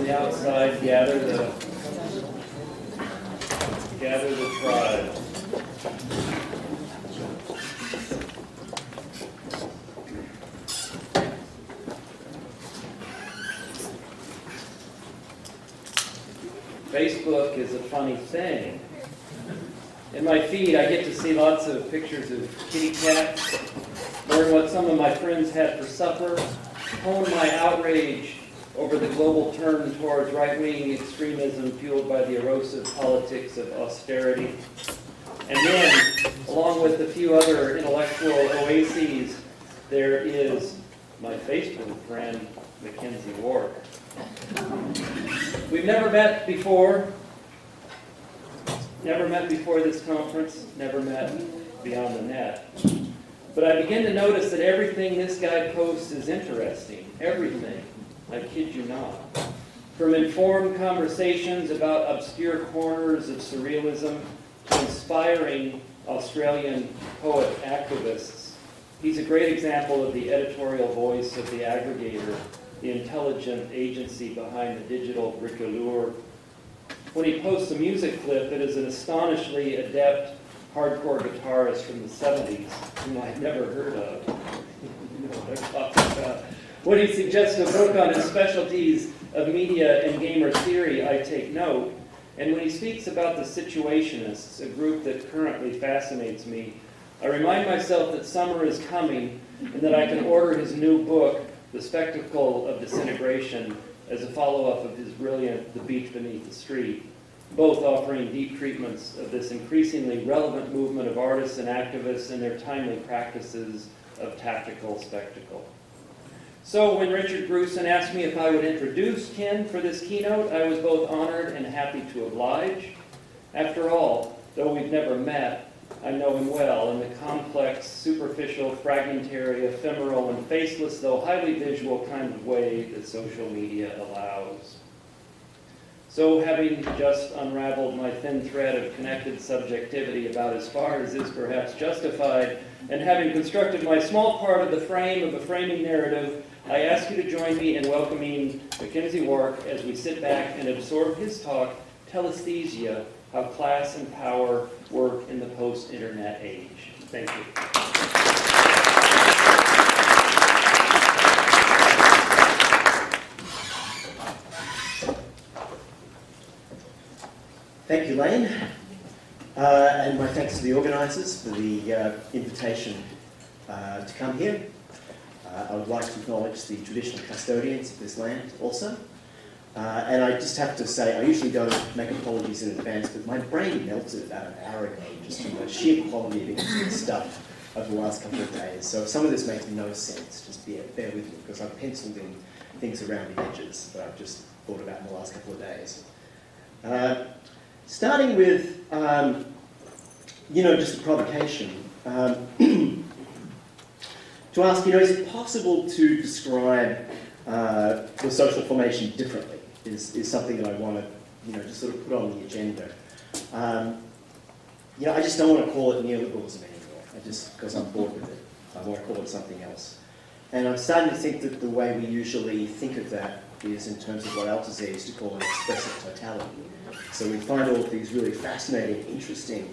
the outside, gather the tribe. Facebook is a funny thing. In my feed, I get to see lots of pictures of kitty cats, learn what some of my friends had for supper, hone my outrage over the global turn towards right-wing extremism fueled by the erosive politics of austerity. And then, along with a few other intellectual oases, there is my Facebook friend, McKenzie Wark. We've never met before this conference, never met beyond the net. But I begin to notice that everything this guy posts is interesting. Everything. I kid you not. From informed conversations about obscure corners of surrealism to inspiring Australian poet activists, he's a great example of the editorial voice of the aggregator, the intelligent agency behind the digital bricoleur. When he posts a music clip, it is an astonishingly adept hardcore guitarist from the 70s, whom I'd never heard of. You know what I'm talking about. When he suggests a book on his specialties of media and gamer theory, I take note. And when he speaks about the Situationists, a group that currently fascinates me, I remind myself that summer is coming and that I can order his new book, The Spectacle of Disintegration, as a follow-up of his brilliant The Beach Beneath the Street, both offering deep treatments of this increasingly relevant movement of artists and activists and their timely practices of tactical spectacle. So when Richard Grusin asked me if I would introduce Ken for this keynote, I was both honored and happy to oblige. After all, though we've never met, I know him well in the complex, superficial, fragmentary, ephemeral, and faceless, though highly visual kind of way that social media allows. So having just unraveled my thin thread of connected subjectivity about as far as is perhaps justified, and having constructed my small part of the frame of a framing narrative, I ask you to join me in welcoming McKenzie Wark as we sit back and absorb his talk, Telesthesia, How Class and Power Work in the Post-Internet Age. Thank you. Thank you, Lane. And my thanks to the organisers for the invitation to come here. I would like to acknowledge the traditional custodians of this land also. And I just have to say, I usually don't make apologies in advance, but my brain melted about an hour ago just from the sheer quality of interesting stuff over the last couple of days. So if some of this makes no sense, just bear with me, because I've penciled in things around the edges that I've just thought about in the last couple of days. Starting with, just a provocation. To ask, is it possible to describe the social formation differently? Is something that I want to, just sort of put on the agenda. I just don't want to call it neoliberalism anymore. Because I'm bored with it. I want to call it something else. And I'm starting to think that the way we usually think of that is in terms of what Althusser used to call an expressive totality. So we find all of these really fascinating, interesting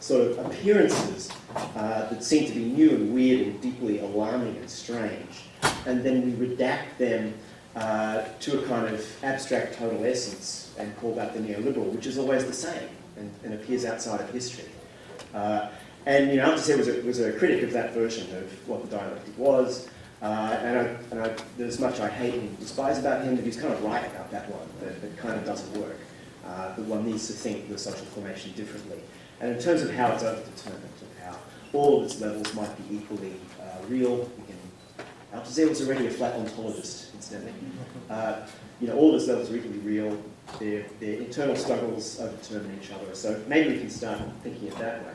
sort of appearances that seem to be new and weird and deeply alarming and strange. And then we redact them to a kind of abstract total essence and call that the neoliberal, which is always the same and appears outside of history. And Althusser was a critic of that version of what the dialectic was. There's much I hate and despise about him, but he's kind of right about that one, that it kind of doesn't work. That one needs to think the social formation differently. And in terms of how it's overdetermined, of how all of its levels might be equally real, Althusser was already a flat ontologist, incidentally. All of its levels are equally real, their internal struggles overdetermine each other. So maybe we can start thinking it that way.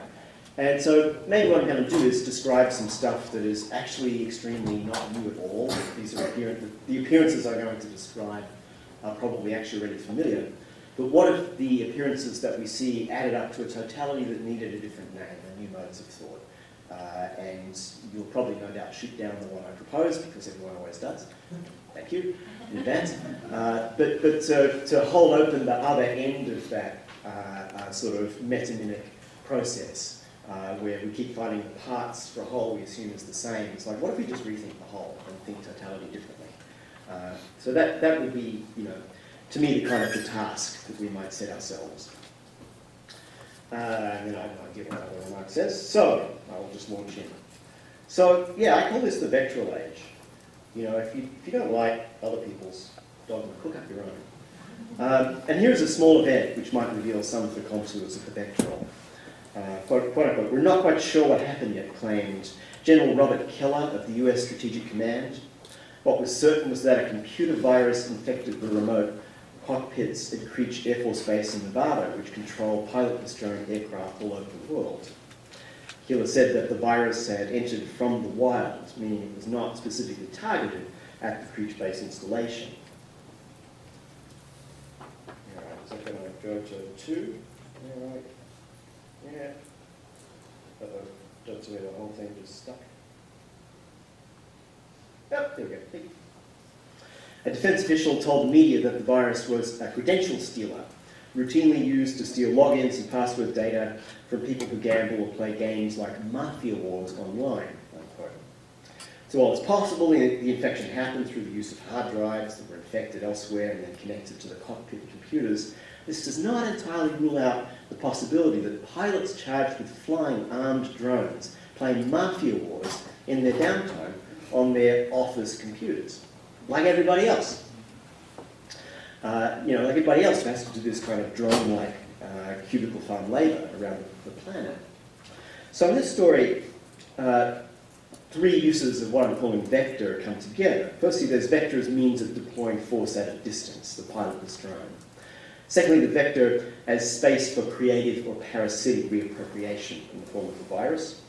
And so maybe what I'm going to do is describe some stuff that is actually extremely not new at all. These are the appearances I'm going to describe are probably actually already familiar. But what if the appearances that we see added up to a totality that needed a different name, a new modes of thought? And you'll probably no doubt shoot down the one I proposed, because everyone always does. thank you in advance. But to hold open the other end of that sort of metonymic process, where we keep finding the parts for a whole we assume is the same. It's like, what if we just rethink the whole and think totality differently? So that would be, to me, the kind of the task that we might set ourselves. And then I have no idea what other remark says, so I will just launch in. So yeah, I call this the vectoral age. If you don't like other people's dogma, cook up your own. And here's a small event which might reveal some of the contours of the vectoral. Quote unquote, we're not quite sure what happened yet, claimed General Robert Keller of the US Strategic Command. What was certain was that a computer virus infected the remote cockpits at Creech Air Force Base in Nevada, which control pilotless drone aircraft all over the world. Keller said that the virus had entered from the wild, meaning it was not specifically targeted at the Creech Base installation. All right, so I'm going to go to 2. All right. Yeah. Uh-oh, don't tell me the whole thing just stuck. Yep, there we go. A defense official told the media that the virus was a credential stealer, routinely used to steal logins and password data from people who gamble or play games like Mafia Wars online, unquote. So while it's possible the infection happened through the use of hard drives that were infected elsewhere and then connected to the cockpit computers, this does not entirely rule out the possibility that pilots charged with flying armed drones playing Mafia Wars in their downtime on their office computers, like everybody else. Like everybody else who has to do this kind of drone-like cubicle farm labor around the planet. So in this story, 3 uses of what I'm calling vector come together. Firstly, there's vector as means of deploying force at a distance, the pilotless drone. Secondly, the vector as space for creative or parasitic reappropriation in the form of a virus.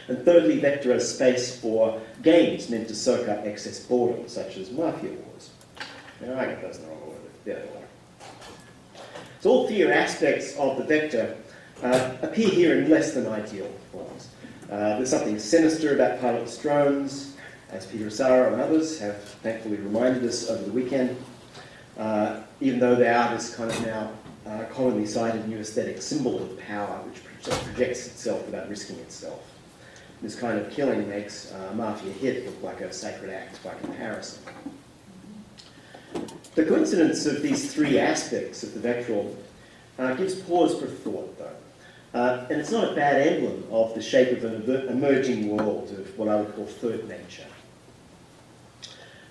And thirdly, vector as space for games meant to soak up excess boredom, such as Mafia Wars. Now, I got those in the wrong order. There they are. So all 3 aspects of the vector appear here in less than ideal forms. There's something sinister about pilotless drones, as Peter Asaro and others have thankfully reminded us over the weekend, even though they are this kind of now commonly cited new aesthetic symbol of power which projects itself without risking itself. This kind of killing makes a mafia hit look like a sacred act by comparison. The coincidence of these 3 aspects of the vectoral gives pause for thought, though. And it's not a bad emblem of the shape of an emerging world of what I would call third nature.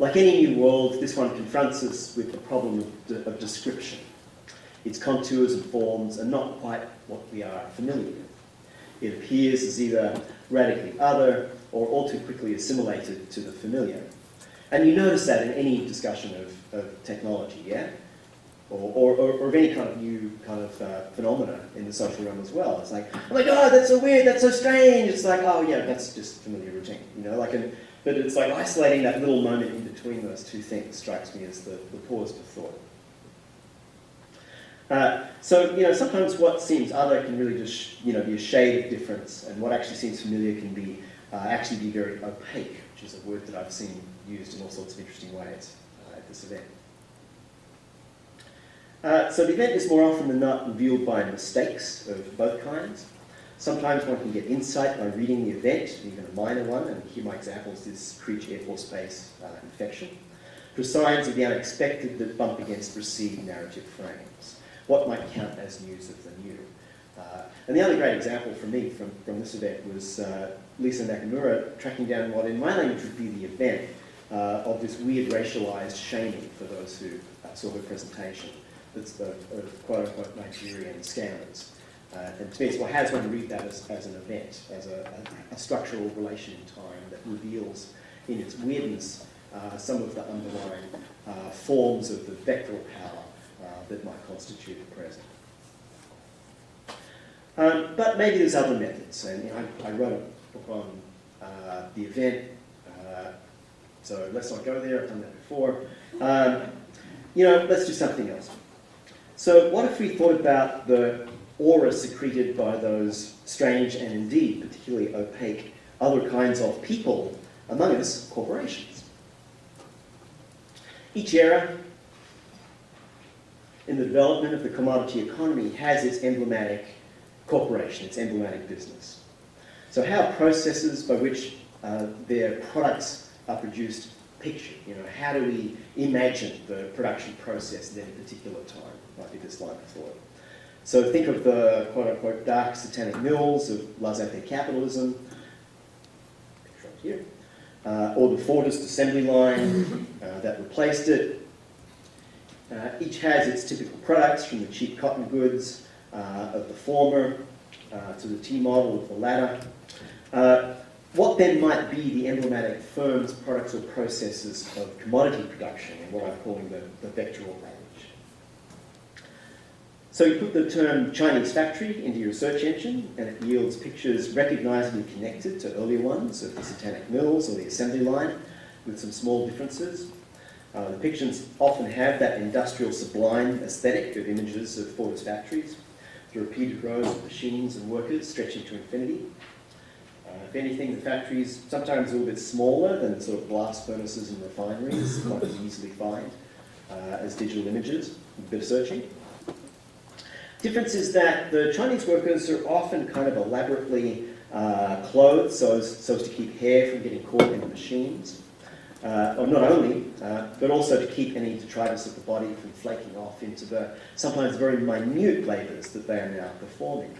Like any new world, this one confronts us with the problem of description. Its contours and forms are not quite what we are familiar with. It appears as either radically other or all too quickly assimilated to the familiar. And you notice that in any discussion of technology, yeah? Or of any kind of new kind of phenomena in the social realm as well. It's like, oh my God, that's so weird, that's so strange. It's like, oh yeah, that's just familiar routine, but it's like isolating that little moment in between those 2 things strikes me as the pause for thought. So sometimes what seems other can really just be a shade of difference, and what actually seems familiar can be actually be very opaque, which is a word that I've seen used in all sorts of interesting ways at this event. So the event is more often than not revealed by mistakes of both kinds. Sometimes one can get insight by reading the event, even a minor one, and here my example is this Creech Air Force Base infection, for signs of the unexpected that bump against received narrative frames. What might count as news of the new? And the other great example for me from this event was Lisa Nakamura tracking down what in my language would be the event of this weird racialized shaming for those who saw her presentation. That's the quote-unquote Nigerian scammers. And to me, it's well, how does one read that as an event, as a structural relation in time that reveals in its weirdness some of the underlying forms of the vectoral power that might constitute the present. But maybe there's other methods, and I wrote a book on the event, so let's not go there, I've done that before. Let's do something else. So what if we thought about the aura secreted by those strange and indeed particularly opaque other kinds of people, among us, corporations? Each era in the development of the commodity economy has its emblematic corporation, its emblematic business. So how processes by which their products are produced pictured? You know, how do we imagine the production process at any particular time? Might be this line of thought. So think of the quote-unquote dark satanic mills of laissez-faire capitalism, picture right here, or the Fordist assembly line that replaced it. Each has its typical products, from the cheap cotton goods of the former to the T model of the latter. What then might be the emblematic firms, products, or processes of commodity production, and what I'm calling the vectoral language? So you put the term Chinese factory into your search engine, and it yields pictures recognizably connected to earlier ones of the satanic mills or the assembly line, with some small differences. The pictures often have that industrial sublime aesthetic of images of Fordist factories, the repeated rows of machines and workers stretching to infinity. If anything, the factories sometimes a little bit smaller than the sort of blast furnaces and refineries one can easily find as digital images, with a bit of searching. Difference is that the Chinese workers are often kind of elaborately clothed so as to keep hair from getting caught in the machines. Or not only, but also to keep any detritus of the body from flaking off into the sometimes very minute labours that they are now performing.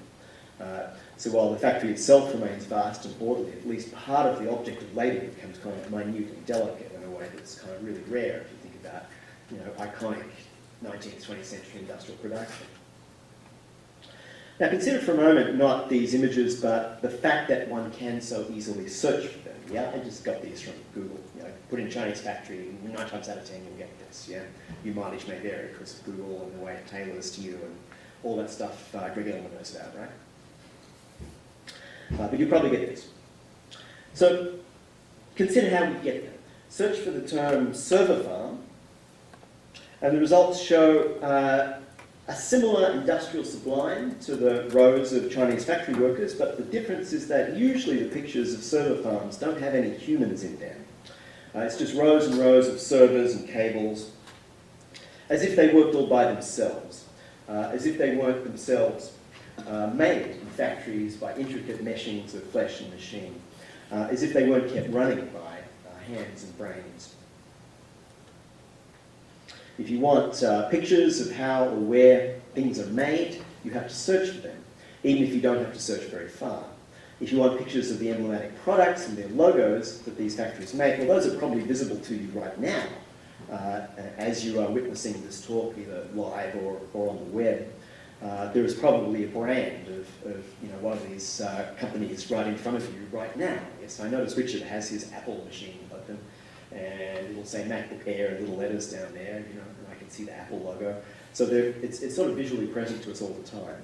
So while the factory itself remains vast and orderly, at least part of the object of labour becomes kind of minute and delicate in a way that's kind of really rare if you think about, you know, iconic 19th, 20th century industrial production. Now consider for a moment not these images, but the fact that one can so easily search for them. Yeah, I just got these from Google. You know, put in Chinese factory, 9 times out of 10 you'll get this. Yeah, your mileage may vary because of Google and the way it tailors to you and all that stuff Greg Edelman knows about, right? But you probably get this. So consider how we get there. Search for the term server farm, and the results show a similar industrial sublime to the rows of Chinese factory workers, but the difference is that usually the pictures of server farms don't have any humans in them. It's just rows and rows of servers and cables, as if they worked all by themselves, as if they weren't themselves made in factories by intricate meshings of flesh and machine, as if they weren't kept running by hands and brains. If you want pictures of how or where things are made, you have to search for them, even if you don't have to search very far. If you want pictures of the emblematic products and their logos that these factories make, well, those are probably visible to you right now as you are witnessing this talk, either live or on the web. There is probably a brand of one of these companies right in front of you right now. Yes, I notice Richard has his Apple machine open, and it will say MacBook Air in little letters down there, and I can see the Apple logo. So it's sort of visually present to us all the time.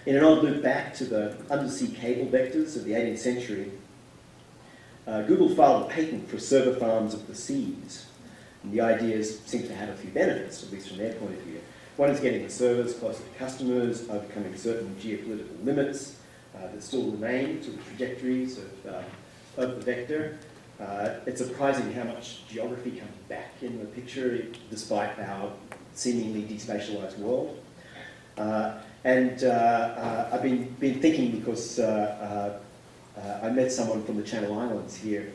In an odd loop back to the undersea cable vectors of the 18th century, Google filed a patent for server farms of the seas. And the ideas seem to have a few benefits, at least from their point of view. One is getting the servers closer to customers, overcoming certain geopolitical limits that still remain to the trajectories of the vector. It's surprising how much geography comes back in the picture, despite our seemingly despatialized world. I've been thinking, because I met someone from the Channel Islands here.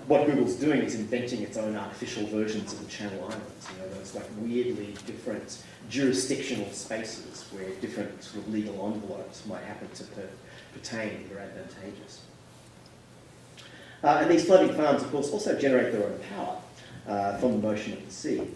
What Google's doing is inventing its own artificial versions of the Channel Islands. Those like weirdly different jurisdictional spaces where different sort of legal envelopes might happen to pertain that are advantageous. And these floating farms, of course, also generate their own power from the motion of the sea.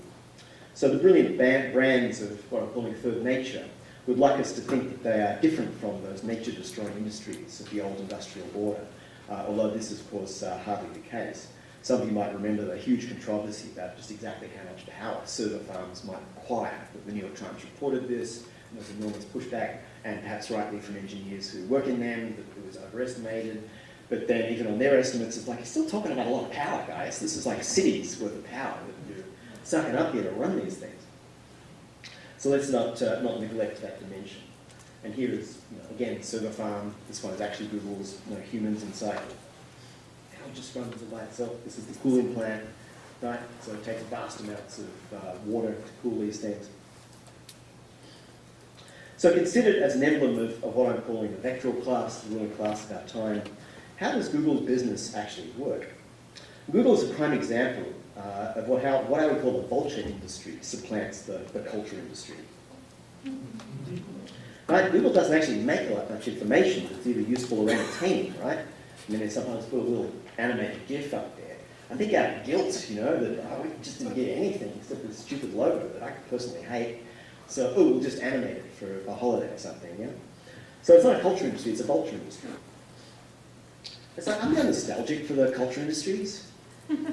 So the brilliant brands of what I'm calling third nature would like us to think that they are different from those nature-destroying industries of the old industrial order, although this is, of course, hardly the case. Some of you might remember the huge controversy about just exactly how much power server farms might require. The New York Times reported this, and there was enormous pushback, and perhaps rightly from engineers who work in them, that it was overestimated. But then even on their estimates, it's like, you're still talking about a lot of power, guys. This is like cities worth of power that you're sucking up here to run these things. So let's not neglect that dimension. And here is, again, server farm. This one is actually Google's humans inside. just runs by itself. This is the cooling plant, right? So it takes vast amounts of water to cool these things. So considered as an emblem of what I'm calling the vectoral class, the ruling class of our time, how does Google's business actually work? Google is a prime example of what I would call the vulture industry supplants the culture industry. Right? Google doesn't actually make much information that's either useful or entertaining, right? I mean, they sometimes put a little animated GIF up there. I think out of guilt, you know, that we just didn't get anything except this stupid logo that I personally hate. So, we'll just animate it for a holiday or something, yeah? So it's not a culture industry, it's a vulture industry. It's like, I'm not nostalgic for the culture industries.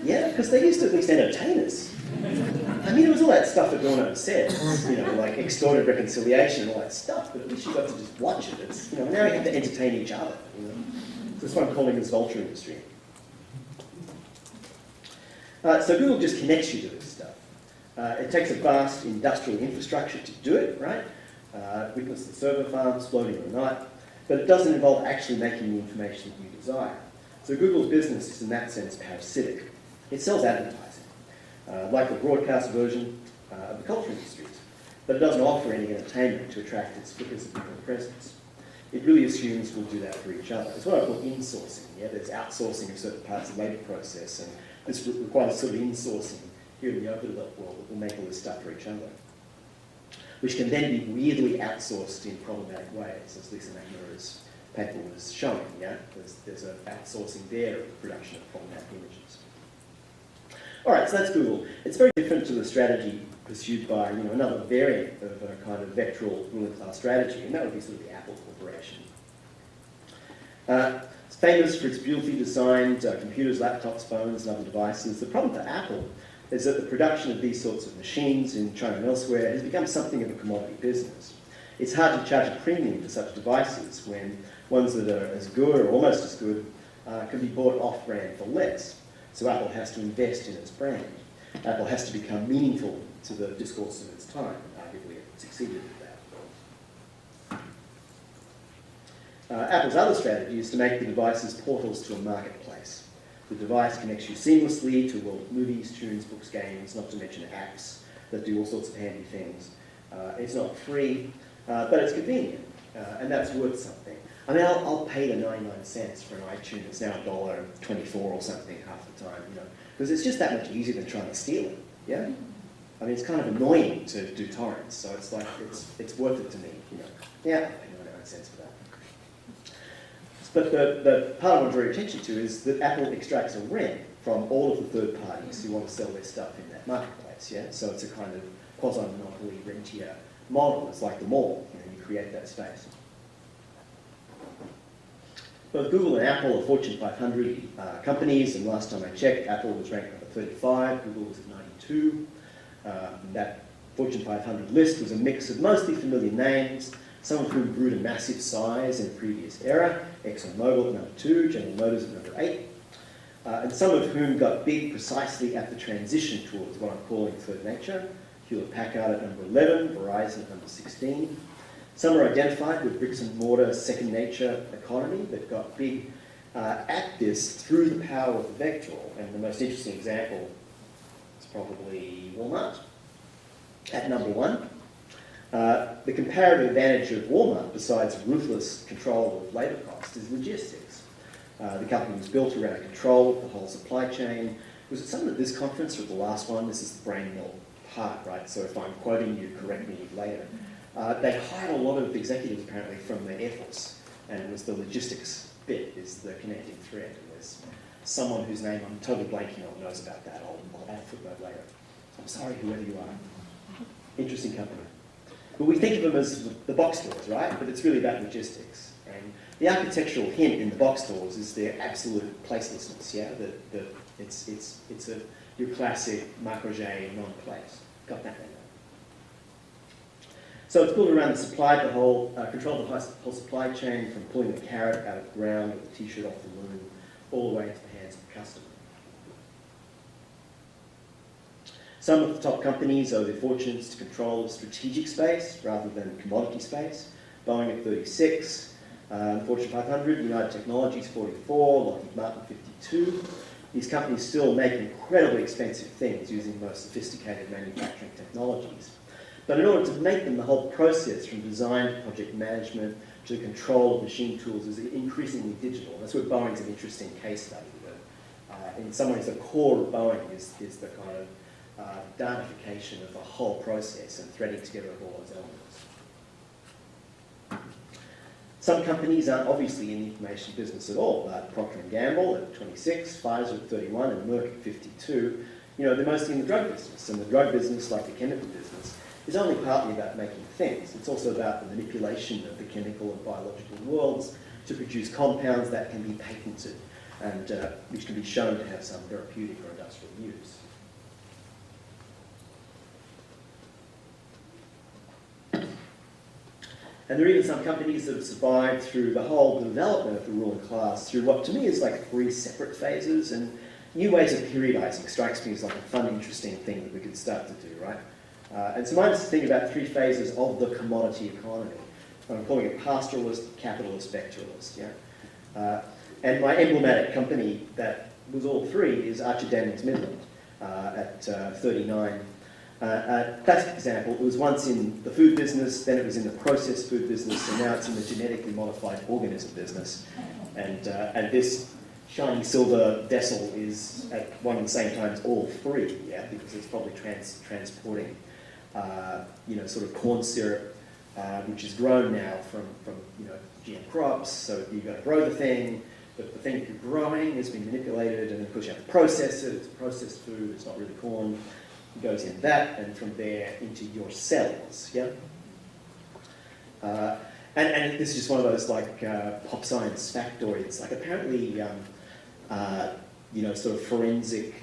Yeah, because they used to at least entertain us. I mean, it was all that stuff that Adorno said, you know, like extorted reconciliation and all that stuff, but at least you got to just watch it. It's, you know, now you have to entertain each other, you know. So that's what I'm calling this vulture industry. So Google just connects you to this stuff. It takes a vast industrial infrastructure to do it, right? Witness the server farms, floating or not, but it doesn't involve actually making the information that you desire. So Google's business is in that sense parasitic. It sells advertising, like the broadcast version of the culture industries, but it doesn't offer any entertainment to attract its physical presence. It really assumes we'll do that for each other. It's what I call insourcing. Yeah? There's outsourcing of certain parts of the labour process, and this requires sort of insourcing here in the open world that will make all this stuff for each other, which can then be weirdly outsourced in problematic ways, as Lisa McNamara's paper was showing. Yeah? There's an outsourcing there of the production of problematic images. All right, so that's Google. It's very different to the strategy pursued by another variant of a kind of vectoral ruling class strategy, and that would be sort of the Apple Corporation. It's famous for its beautifully designed computers, laptops, phones, and other devices. The problem for Apple is that the production of these sorts of machines in China and elsewhere has become something of a commodity business. It's hard to charge a premium for such devices when ones that are as good or almost as good can be bought off-brand for less. So Apple has to invest in its brand. Apple has to become meaningful to the discourse of its time. Arguably, it succeeded at that. Apple's other strategy is to make the devices portals to a marketplace. The device connects you seamlessly to a world of movies, tunes, books, games, not to mention apps that do all sorts of handy things. It's not free, but it's convenient, and that's worth something. I mean, I'll pay the 99 cents for an iTunes. It's now $1.24 or something half the time, because it's just that much easier than trying to steal it. Yeah, I mean, it's kind of annoying to do torrents, so it's like it's worth it to me. Yeah, I'll pay 99 cents for that. But the part I want to draw your attention to is that Apple extracts a rent from all of the third parties who want to sell their stuff in that marketplace. Yeah, so it's a kind of quasi-monopoly rentier model. It's like the mall. You create that space. Both Google and Apple are Fortune 500 companies, and last time I checked, Apple was ranked number 35, Google was at 92. That Fortune 500 list was a mix of mostly familiar names, some of whom grew to massive size in a previous era, ExxonMobil at number 2, General Motors at number 8, and some of whom got big precisely at the transition towards what I'm calling third nature, Hewlett-Packard at number 11, Verizon at number 16. Some are identified with bricks and mortar second nature economy that got big at this through the power of the vectoral, and the most interesting example is probably Walmart at number 1. The comparative advantage of Walmart, besides ruthless control of labour costs, is logistics. The company was built around control of the whole supply chain. Was it something at this conference or the last one? This is the brain melt part, right? So if I'm quoting you, correct me later. They hired a lot of executives apparently from the Air Force, and it was the logistics bit is the connecting thread. And there's someone whose name I'm totally blanking on knows about that. I'll add a footnote later. I'm sorry, whoever you are. Interesting company. But we think of them as the box stores, right? But it's really about logistics. And the architectural hint in the box stores is their absolute placelessness, yeah? It's your classic Marc Roger non-place. Got that name. So it's built around the supply, control the whole supply chain, from pulling the carrot out of the ground or the t-shirt off the loom, all the way into the hands of the customer. Some of the top companies owe their fortunes to control of strategic space rather than commodity space. Boeing at 36, Fortune 500, United Technologies 44, Lockheed Martin 1952. These companies still make incredibly expensive things using the most sophisticated manufacturing technologies. But in order to make them, the whole process from design to project management to the control of machine tools is increasingly digital. That's where Boeing's an interesting case study. In some ways, the core of Boeing is the kind of datafication of the whole process and threading together of all those elements. Some companies aren't obviously in the information business at all. Procter & Gamble at 26, Pfizer at 31, and Merck at 52. You know, they're mostly in the drug business. And the drug business, like the chemical business, is only partly about making things. It's also about the manipulation of the chemical and biological worlds to produce compounds that can be patented and which can be shown to have some therapeutic or industrial use. And there are even some companies that have survived through the whole development of the ruling class through what to me is like 3 separate phases, and new ways of periodizing strikes me as like a fun, interesting thing that we could start to do, right? And so mine is to think about 3 phases of the commodity economy. I'm calling it pastoralist, capitalist, vectoralist, yeah? And my emblematic company that was all 3 is Archer Daniels Midland at 39. Classic example, it was once in the food business, then it was in the processed food business, and now it's in the genetically modified organism business. And this shiny silver vessel is at one and the same time all 3, yeah, because it's probably transporting, you know, sort of corn syrup, which is grown now from you know, GM crops. So you've got to grow the thing, but the thing you're growing has been manipulated, and of course you have to process it. It's processed food. It's not really corn. It goes in that, and from there into your cells. Yeah. And this is just one of those like pop science factoids. Like apparently, you know, sort of forensic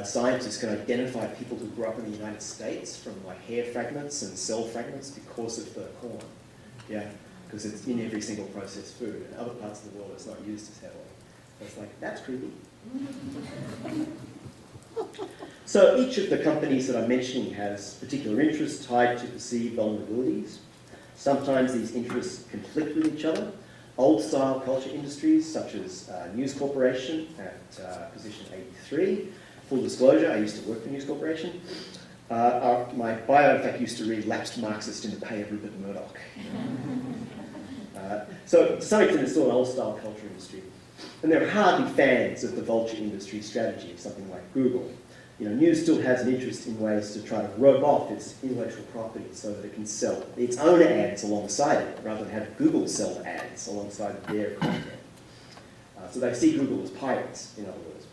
scientists can identify people who grew up in the United States from like hair fragments and cell fragments because of the corn. Yeah, because it's in every single processed food. In other parts of the world, it's not used as heavily. So it's like, that's creepy. So each of the companies that I'm mentioning has particular interests tied to perceived vulnerabilities. Sometimes these interests conflict with each other. Old-style culture industries, such as News Corporation at position 83. Full disclosure, I used to work for News Corporation. My bio, in fact, used to read Lapsed Marxist in the Pay of Rupert Murdoch. So to some extent, it's still an old-style culture industry. And they're hardly fans of the vulture industry strategy of something like Google. You know, News still has an interest in ways to try to rope off its intellectual property so that it can sell its own ads alongside it, rather than have Google sell ads alongside their content. So they see Google as pirates, in other words.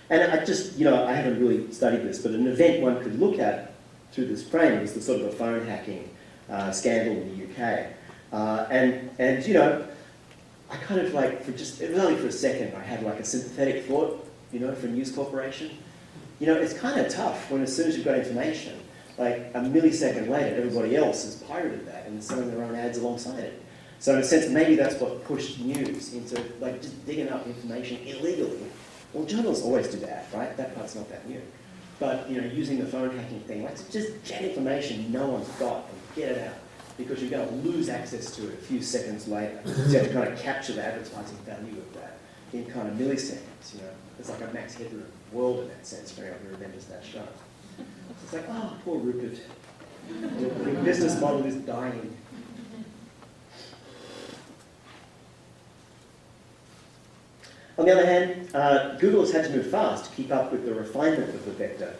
And I just, you know, I haven't really studied this, but an event one could look at through this frame is the sort of a phone hacking scandal in the UK. And you know, I kind of like, it was only for a second, I had like a sympathetic thought, you know, for News Corporation. You know, it's kind of tough when as soon as you've got information, like a millisecond later, everybody else has pirated that and is selling their own ads alongside it. So in a sense, maybe that's what pushed news into like just digging up information illegally. Well, journalists always do that, right? That part's not that new. But, you know, using the phone hacking thing, let's just get information no one's got and get it out. Because you're going to lose access to it a few seconds later. So you have to kind of capture the advertising value of that in kind of milliseconds, you know. It's like a Max Headroom world in that sense, for anyone who remembers that show. So it's like, oh, poor Rupert. The business model is dying. On the other hand, Google has had to move fast to keep up with the refinement of the vector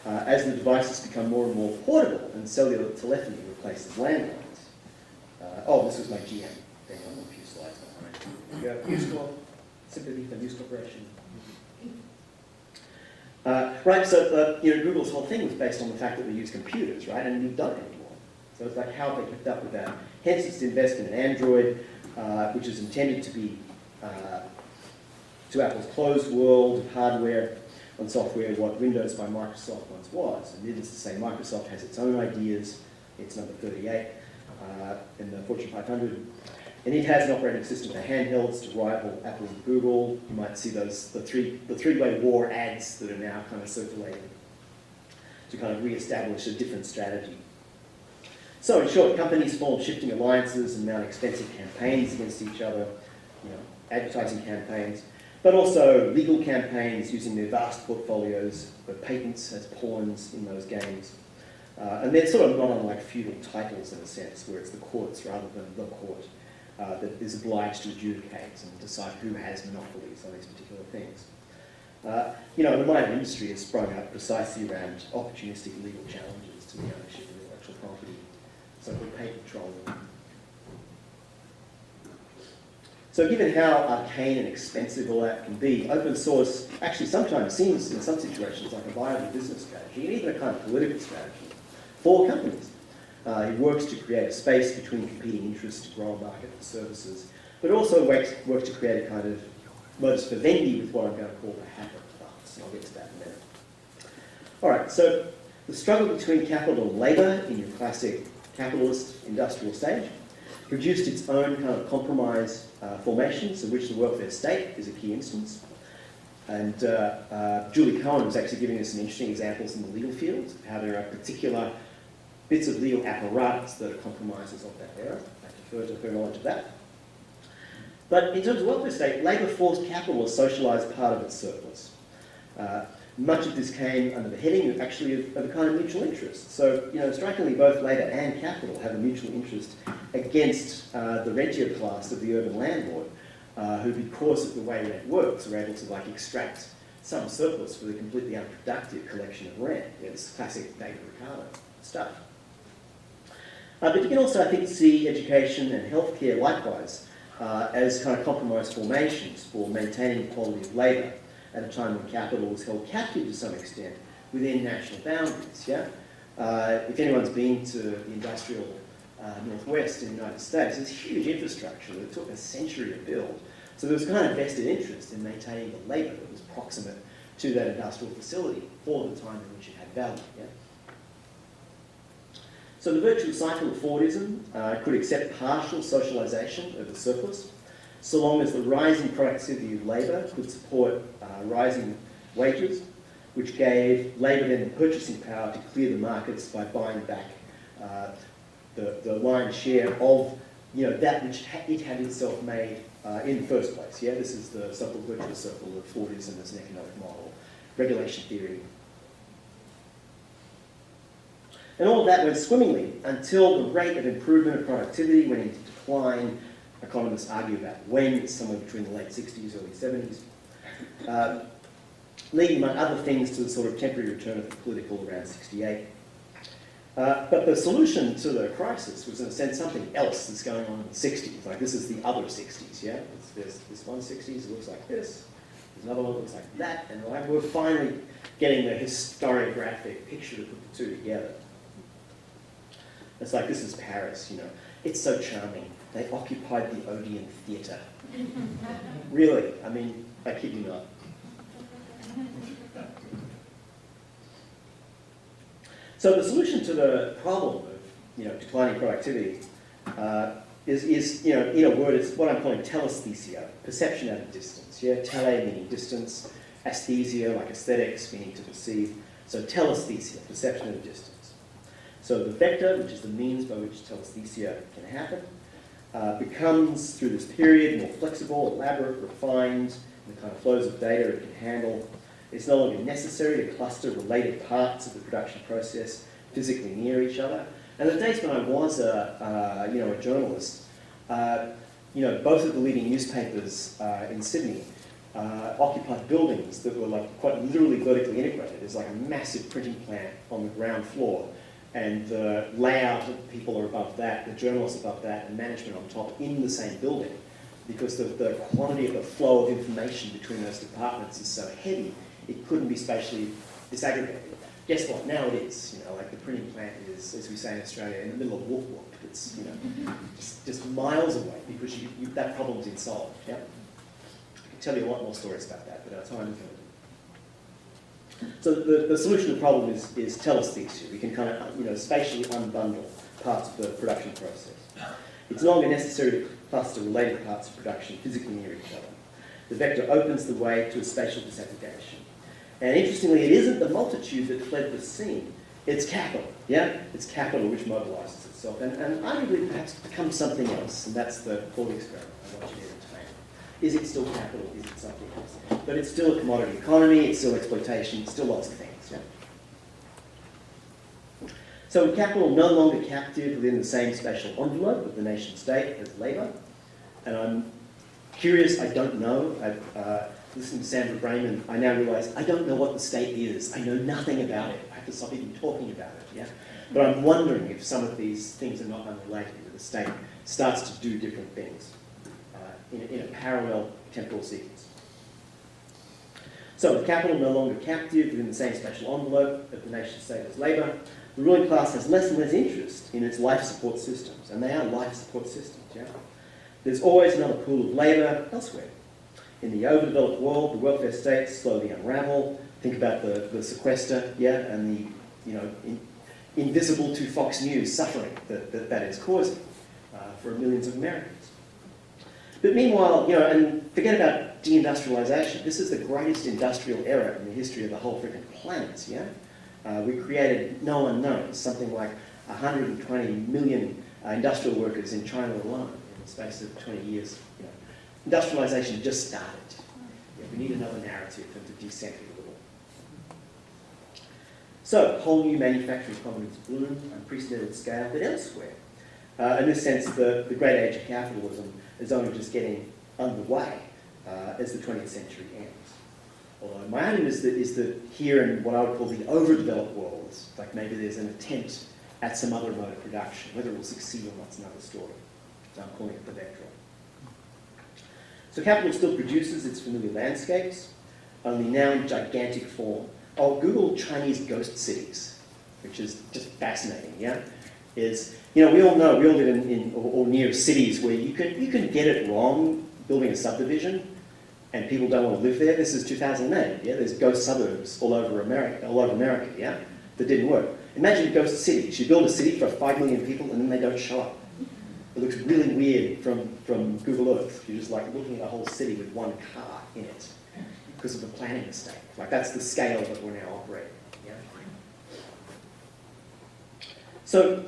as the devices become more and more portable and cellular telephony replaces landlines. Oh, this was my GM thing. I'm a few slides behind. You go, News Corp, sympathy for News Corporation. Right, so you know, Google's whole thing was based on the fact that we use computers, right, and we don't anymore. So it's like, how have they kept up with that? Hence its investment in Android, which is intended to be to Apple's closed world of hardware and software, what Windows by Microsoft once was. And needless to say, Microsoft has its own ideas. It's number 38 in the Fortune 500. And it has an operating system for handhelds to rival Apple and Google. You might see the three-way war ads that are now kind of circulating to kind of re-establish a different strategy. So in short, companies form shifting alliances and mount expensive campaigns against each other. You know, advertising campaigns, but also legal campaigns using their vast portfolios of patents as pawns in those games. And they're sort of not unlike feudal titles in a sense, where it's the courts rather than the court that is obliged to adjudicate and decide who has monopolies on these particular things. The minor industry has sprung up precisely around opportunistic legal challenges to the ownership of intellectual property, so-called patent trolling. So given how arcane and expensive all that can be, open source actually sometimes seems, in some situations, like a viable business strategy, and even a kind of political strategy for companies. It works to create a space between competing interests to grow a market for services, but also works to create a kind of modus vivendi with what I'm going to call the hacker class, and I'll get to that in a minute. All right, so the struggle between capital and labour in your classic capitalist industrial stage produced its own kind of compromise formations, of which the welfare state is a key instance. And Julie Cohen was actually giving us some interesting examples in the legal field of how there are particular bits of legal apparatus that are compromises of that era. I defer to her knowledge of that. But in terms of welfare state, labour forced capital to socialise part of its surplus. Much of this came under the heading of a kind of mutual interest. So, strikingly, both labour and capital have a mutual interest against the rentier class of the urban landlord, who, because of the way rent works, are able to extract some surplus for the completely unproductive collection of rent. It's classic David Ricardo stuff. But you can also, I think, see education and healthcare likewise as kind of compromise formations for maintaining the quality of labour at a time when capital was held captive to some extent within national boundaries. If anyone's been to the industrial northwest in the United States, there's huge infrastructure that took a century to build. So there was kind of vested interest in maintaining the labour that was proximate to that industrial facility for the time in which it had value. So the virtuous cycle of Fordism could accept partial socialisation of the surplus, so long as the rising productivity of labour could support rising wages, which gave labour then the purchasing power to clear the markets by buying back the lion's share of that which it had itself made in the first place. This is the so-called virtuous circle of Fordism as an economic model, regulation theory. And all of that went swimmingly until the rate of improvement of productivity went into decline. Economists argue about when, it's somewhere between the late 60s, early 70s, leading, among other things, to the sort of temporary return of the political around 68. But the solution to the crisis was, in a sense, something else that's going on in the 60s. Like, this is the other 60s, There's this one 60s that looks like this, there's another one that looks like that, and we're finally getting the historiographic picture to put the two together. It's like, this is Paris, It's so charming. They occupied the Odeon Theatre. Really, I kid you not. So the solution to the problem of declining productivity is in a word, it's what I'm calling telesthesia, perception at a distance. Tele meaning distance, aesthesia like aesthetics meaning to perceive. So telesthesia, perception at a distance. So the vector, which is the means by which telesthesia can happen, becomes, through this period, more flexible, elaborate, refined, in the kind of flows of data it can handle. It's no longer necessary to cluster related parts of the production process physically near each other. And the days when I was a journalist, both of the leading newspapers in Sydney occupied buildings that were quite literally vertically integrated. There's a massive printing plant on the ground floor, and the layout of the people are above that, the journalists above that, and management on top in the same building, because the quantity of the flow of information between those departments is so heavy, it couldn't be spatially disaggregated. Guess what? Now it is. The printing plant is, as we say in Australia, in the middle of walk. It's just miles away because that problem's been solved. I can tell you a lot more stories about that, but our time is limited. So the solution to the problem is telesthesia. We can kind of spatially unbundle parts of the production process. It's no longer necessary to cluster related parts of production physically near each other. The vector opens the way to a spatial disaggregation. And interestingly, it isn't the multitude that fled the scene. It's capital. It's capital which mobilises itself and arguably perhaps becomes something else. And that's the thought experiment I want you to entertain. Is it still capital? Is it something else? But it's still a commodity economy, it's still exploitation, it's still lots of things. Yeah? So capital no longer captive within the same spatial envelope of the nation state as labour. And I'm curious, I don't know. I've listened to Sandra Brayman, I now realise I don't know what the state is. I know nothing about it. I have to stop even talking about it. Yeah? But I'm wondering if some of these things are not unrelated, that the state starts to do different things in a parallel temporal sequence. So with capital no longer captive within the same spatial envelope of the nation state as labour, the ruling class has less and less interest in its life support systems, and they are life support systems. Yeah? There's always another pool of labour elsewhere. In the overdeveloped world, the welfare states slowly unravel. Think about the sequester, yeah, and the invisible to Fox News suffering that is causing for millions of Americans. But meanwhile, and forget about deindustrialization. This is the greatest industrial era in the history of the whole freaking planet. Yeah, we created no one knows something like 120 million industrial workers in China alone in the space of 20 years. Industrialization just started. Yeah, we need another narrative and to descent it a little. So, whole new manufacturing economies bloom, unprecedented scale, but elsewhere. In this sense, the great age of capitalism is only just getting underway as the 20th century ends. Although my argument is that here in what I would call the overdeveloped world, like maybe there's an attempt at some other mode of production. Whether it will succeed or not is another story. So I'm calling it the vector. So capital still produces its familiar landscapes, only now in gigantic form. Oh, Google Chinese ghost cities, which is just fascinating, yeah? We all know, we all live in or near cities where you can get it wrong building a subdivision and people don't want to live there. This is 2008, yeah? There's ghost suburbs all over America, yeah? That didn't work. Imagine ghost cities. You build a city for 5 million people and then they don't show up. It looks really weird from Google Earth. You're just like looking at a whole city with one car in it because of a planning mistake. Like that's the scale that we're now operating. Yeah? So,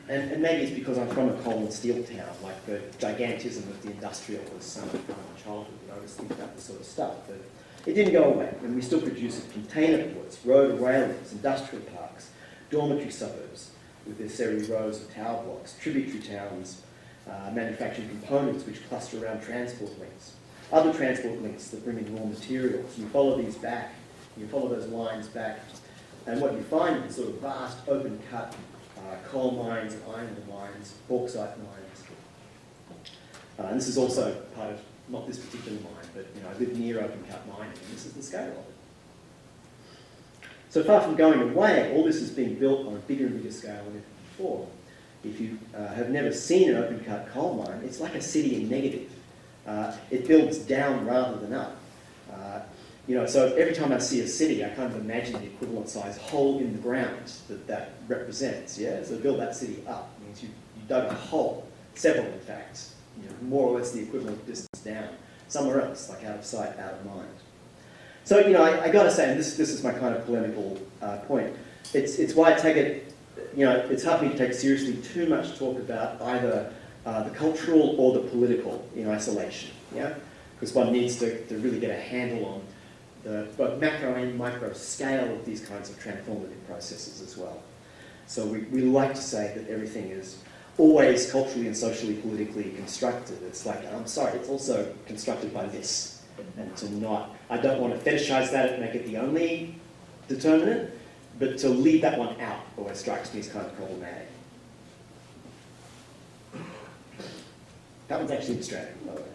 and maybe it's because I'm from a coal and steel town, like the gigantism of the industrial was some of my childhood, I always think about this sort of stuff. But it didn't go away, and we still produce container ports, road railings, industrial parks, dormitory suburbs, with their serried rows of tower blocks, tributary towns, manufacturing components which cluster around transport links, other transport links that bring in raw materials. You follow these back, you follow those lines back, and what you find is sort of vast, open-cut coal mines, iron mines, bauxite mines. And this is also part of, not this particular mine, but I live near open-cut mining, and this is the scale of it. So far from going away, all this is being built on a bigger and bigger scale than ever before. If you have never seen an open-cut coal mine, it's like a city in negative. It builds down rather than up. So every time I see a city, I kind of imagine the equivalent size hole in the ground that represents. Yeah, so build that city up means you dug a hole, several in fact, more or less the equivalent distance down, somewhere else, like out of sight, out of mind. So, I got to say, and this is my kind of polemical point, it's why I take it, it's hard for me to take seriously too much talk about either the cultural or the political in isolation, yeah? Because one needs to really get a handle on the both macro and micro scale of these kinds of transformative processes as well. So we like to say that everything is always culturally and socially, politically constructed. It's like, I'm sorry, it's also constructed by this. And to not, I don't want to fetishize that and make it the only determinant, but to leave that one out always strikes me as kind of problematic. That one's actually Australian, by the way.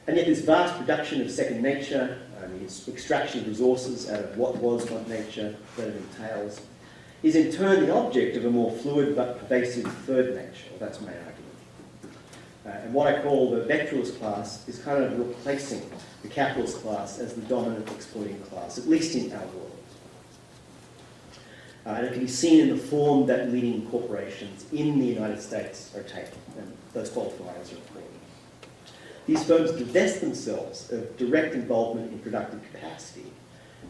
And yet this vast production of second nature, this extraction of resources out of what was not nature, that it entails, is in turn the object of a more fluid but pervasive third nature. Well, that's my argument. And what I call the vectoralist class is kind of replacing the capitalist class as the dominant exploiting class, at least in our world. And it can be seen in the form that leading corporations in the United States are taking, and those qualifiers are important. These firms divest themselves of direct involvement in productive capacity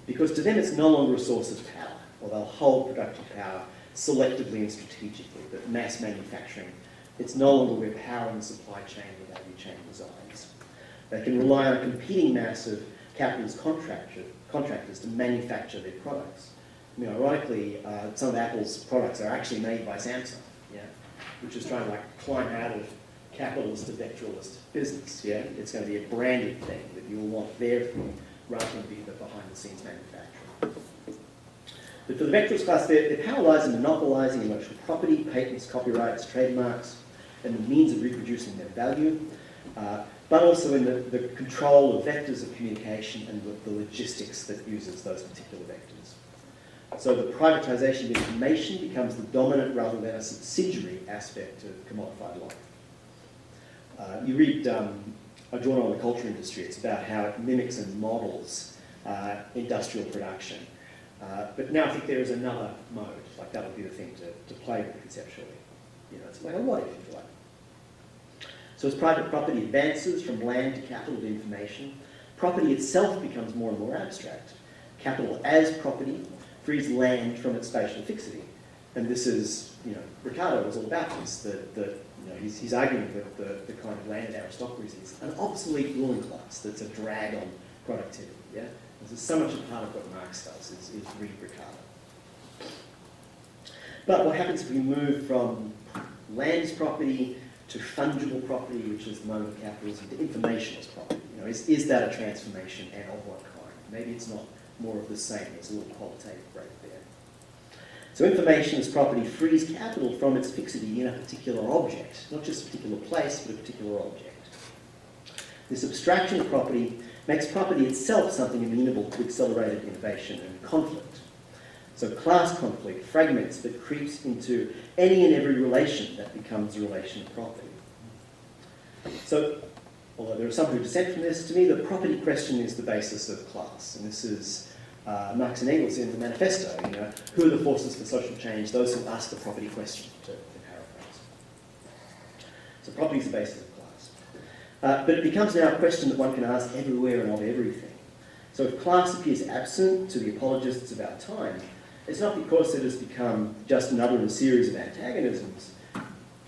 because to them it's no longer a source of power, or they'll hold productive power selectively and strategically, but mass manufacturing It's no longer where power in the supply chain or value chain resides. They can rely on a competing mass of capitalist contractors to manufacture their products. I mean, ironically, some of Apple's products are actually made by Samsung, yeah, which is trying to like climb out of capitalist to vectoralist business. Yeah, it's going to be a branded thing that you'll want there rather than be the behind-the-scenes manufacturer. But for the vectoralist class, they're paralyzing and monopolizing intellectual property, patents, copyrights, trademarks, and the means of reproducing their value, but also in the control of vectors of communication and the logistics that uses those particular vectors. So the privatization of information becomes the dominant rather than a subsidiary aspect of commodified life. You read a journal on the culture industry. It's about how it mimics and models industrial production. But now I think there is another mode, like that would be the thing to play with conceptually. You know, it's like a what if you like. So as private property advances from land to capital to information, property itself becomes more and more abstract. Capital as property frees land from its spatial fixity. And this is, you know, Ricardo was all about this, he's arguing that the kind of landed aristocracy is an obsolete ruling class that's a drag on productivity, yeah? This is so much a part of what Marx does, is read Ricardo. But what happens if we move from land as property to fungible property, which is the moment of capitalism, to information as property? You know, is that a transformation, and of what kind? Maybe it's not more of the same. There's a little qualitative break there. So information as property frees capital from its fixity in a particular object, not just a particular place, but a particular object. This abstraction of property makes property itself something amenable to accelerated innovation and conflict. So class conflict fragments but creeps into any and every relation that becomes a relation of property. So, although there are some who dissent from this, to me the property question is the basis of class. And this is Marx and Engels in the manifesto, you know, who are the forces for social change? Those who ask the property question, to paraphrase. So property is the basis of class. But it becomes now a question that one can ask everywhere and of everything. So if class appears absent to the apologists of our time, it's not because it has become just another in a series of antagonisms,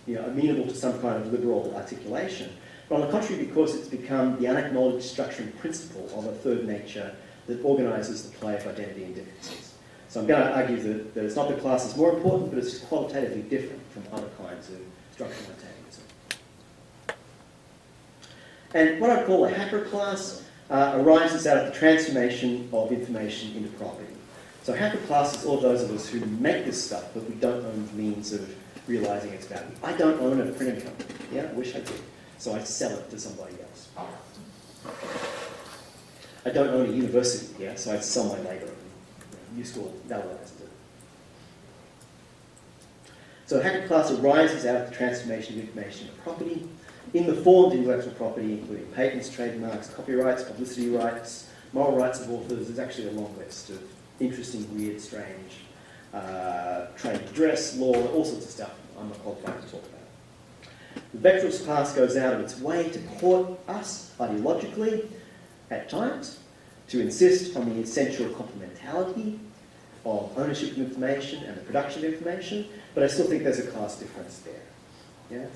you know, amenable to some kind of liberal articulation, but on the contrary because it's become the unacknowledged structuring principle of a third nature that organises the play of identity and differences. So I'm going to argue that it's not that class is more important, but it's qualitatively different from other kinds of structural antagonism. And what I call a hacker class arises out of the transformation of information into property. So hacker class is all those of us who make this stuff, but we don't own the means of realising its value. I don't own a printing company. Yeah, I wish I did. So I sell it to somebody else. I don't own a university. Yeah, so I sell my labour. New school valorizes it. So hacker class arises out of the transformation of information into property in the form of intellectual property, including patents, trademarks, copyrights, publicity rights, moral rights of authors. There's actually a long list of interesting, weird, strange, trade dress, law, all sorts of stuff I'm not qualified to talk about. The vectoralist class goes out of its way to court us ideologically, at times, to insist on the essential complementarity of ownership of information and the production of information, but I still think there's a class difference there. Yeah?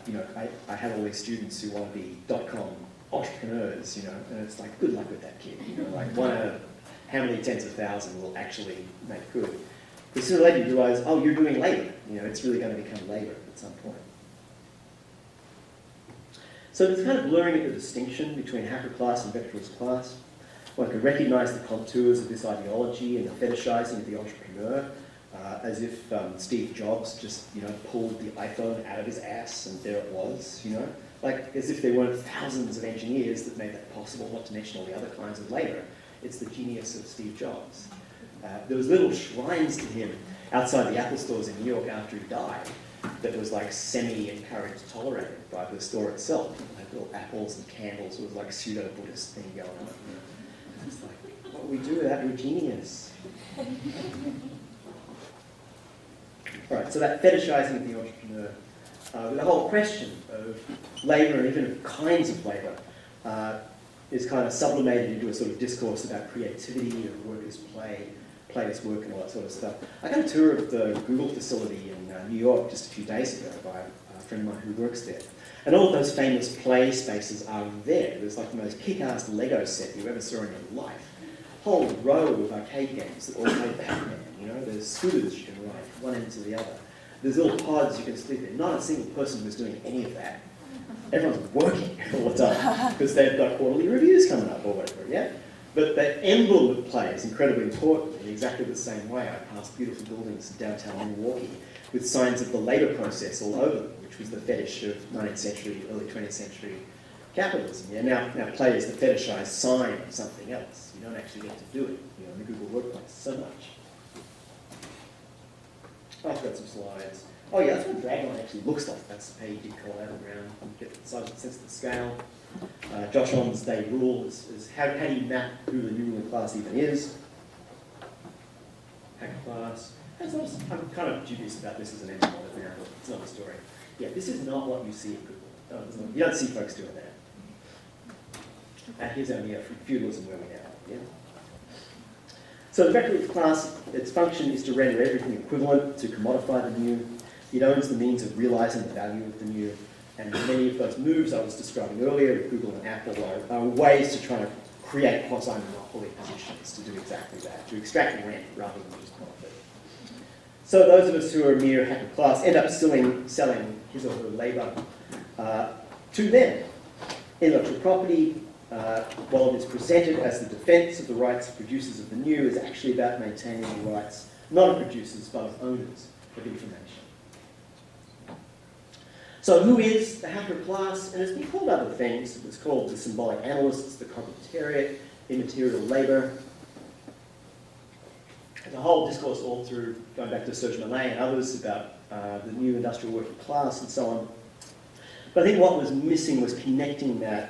You know, I have all these students who want to be .com entrepreneurs, you know, and it's like, good luck with that kid. You know, like one out of how many tens of thousands will actually make good. But sooner or later you realise, oh, you're doing labour. You know, it's really going to become labour at some point. So there's kind of blurring of the distinction between hacker class and vectoralist class. One can recognise the contours of this ideology and the fetishising of the entrepreneur, as if Steve Jobs just, you know, pulled the iPhone out of his ass and there it was, you know. Like, as if there weren't thousands of engineers that made that possible, not to mention all the other kinds of labour. It's the genius of Steve Jobs. There was little shrines to him outside the Apple stores in New York after he died that was like semi-encouraged, tolerated by the store itself. Like little apples and candles with like pseudo-Buddhist thing going on. It's like, what do we do without your genius? All right, so that fetishizing of the entrepreneur, the whole question of labour and even of kinds of labour is kind of sublimated into a sort of discourse about creativity and workers' play, players' work and all that sort of stuff. I got a tour of the Google facility in New York just a few days ago by a friend of mine who works there. And all of those famous play spaces are there. There's like the most kick-ass Lego set you ever saw in your life. Whole row of arcade games that all play Pac-Man, you know. There's scooters you can ride from one end to the other. There's little pods you can sleep in. Not a single person was doing any of that. Everyone's working all the time because they've got quarterly reviews coming up or whatever, yeah? But the emblem of play is incredibly important in exactly the same way. I passed beautiful buildings in downtown Milwaukee with signs of the labour process all over them, which was the fetish of 19th century, early 20th century capitalism. Yeah? Now play is the fetishised sign of something else. You don't actually get to do it, you know, in the Google workplace so much. I've got some slides. Oh yeah, that's what Dragon actually looks like. That's how you did call out around. You get the size, sense of the scale. Josh Holmes' day rule is how do you map who the new ruling class even is? Hacker class. I'm kind of dubious about this as an end point now, but it's not a story. Yeah, this is not what you see at Google. No, it's not. You don't see folks doing that. Here's our neo-feudalism where we are. Yeah. So the vector of class, its function is to render everything equivalent, to commodify the new. It owns the means of realising the value of the new. And many of those moves I was describing earlier with Google and Apple are ways to try to create quasi-monopoly positions to do exactly that, to extract rent rather than just profit. So those of us who are mere hacker class end up selling his or her labour to them. Intellectual property, while it is presented as the defence of the rights of producers of the new, is actually about maintaining the rights not of producers but of owners of information. So who is the hacker class? And it's been called other things. It was called the symbolic analysts, the complementariat, immaterial labour. There's a whole discourse all through, going back to Serge Millet and others, about the new industrial working class and so on. But I think what was missing was connecting that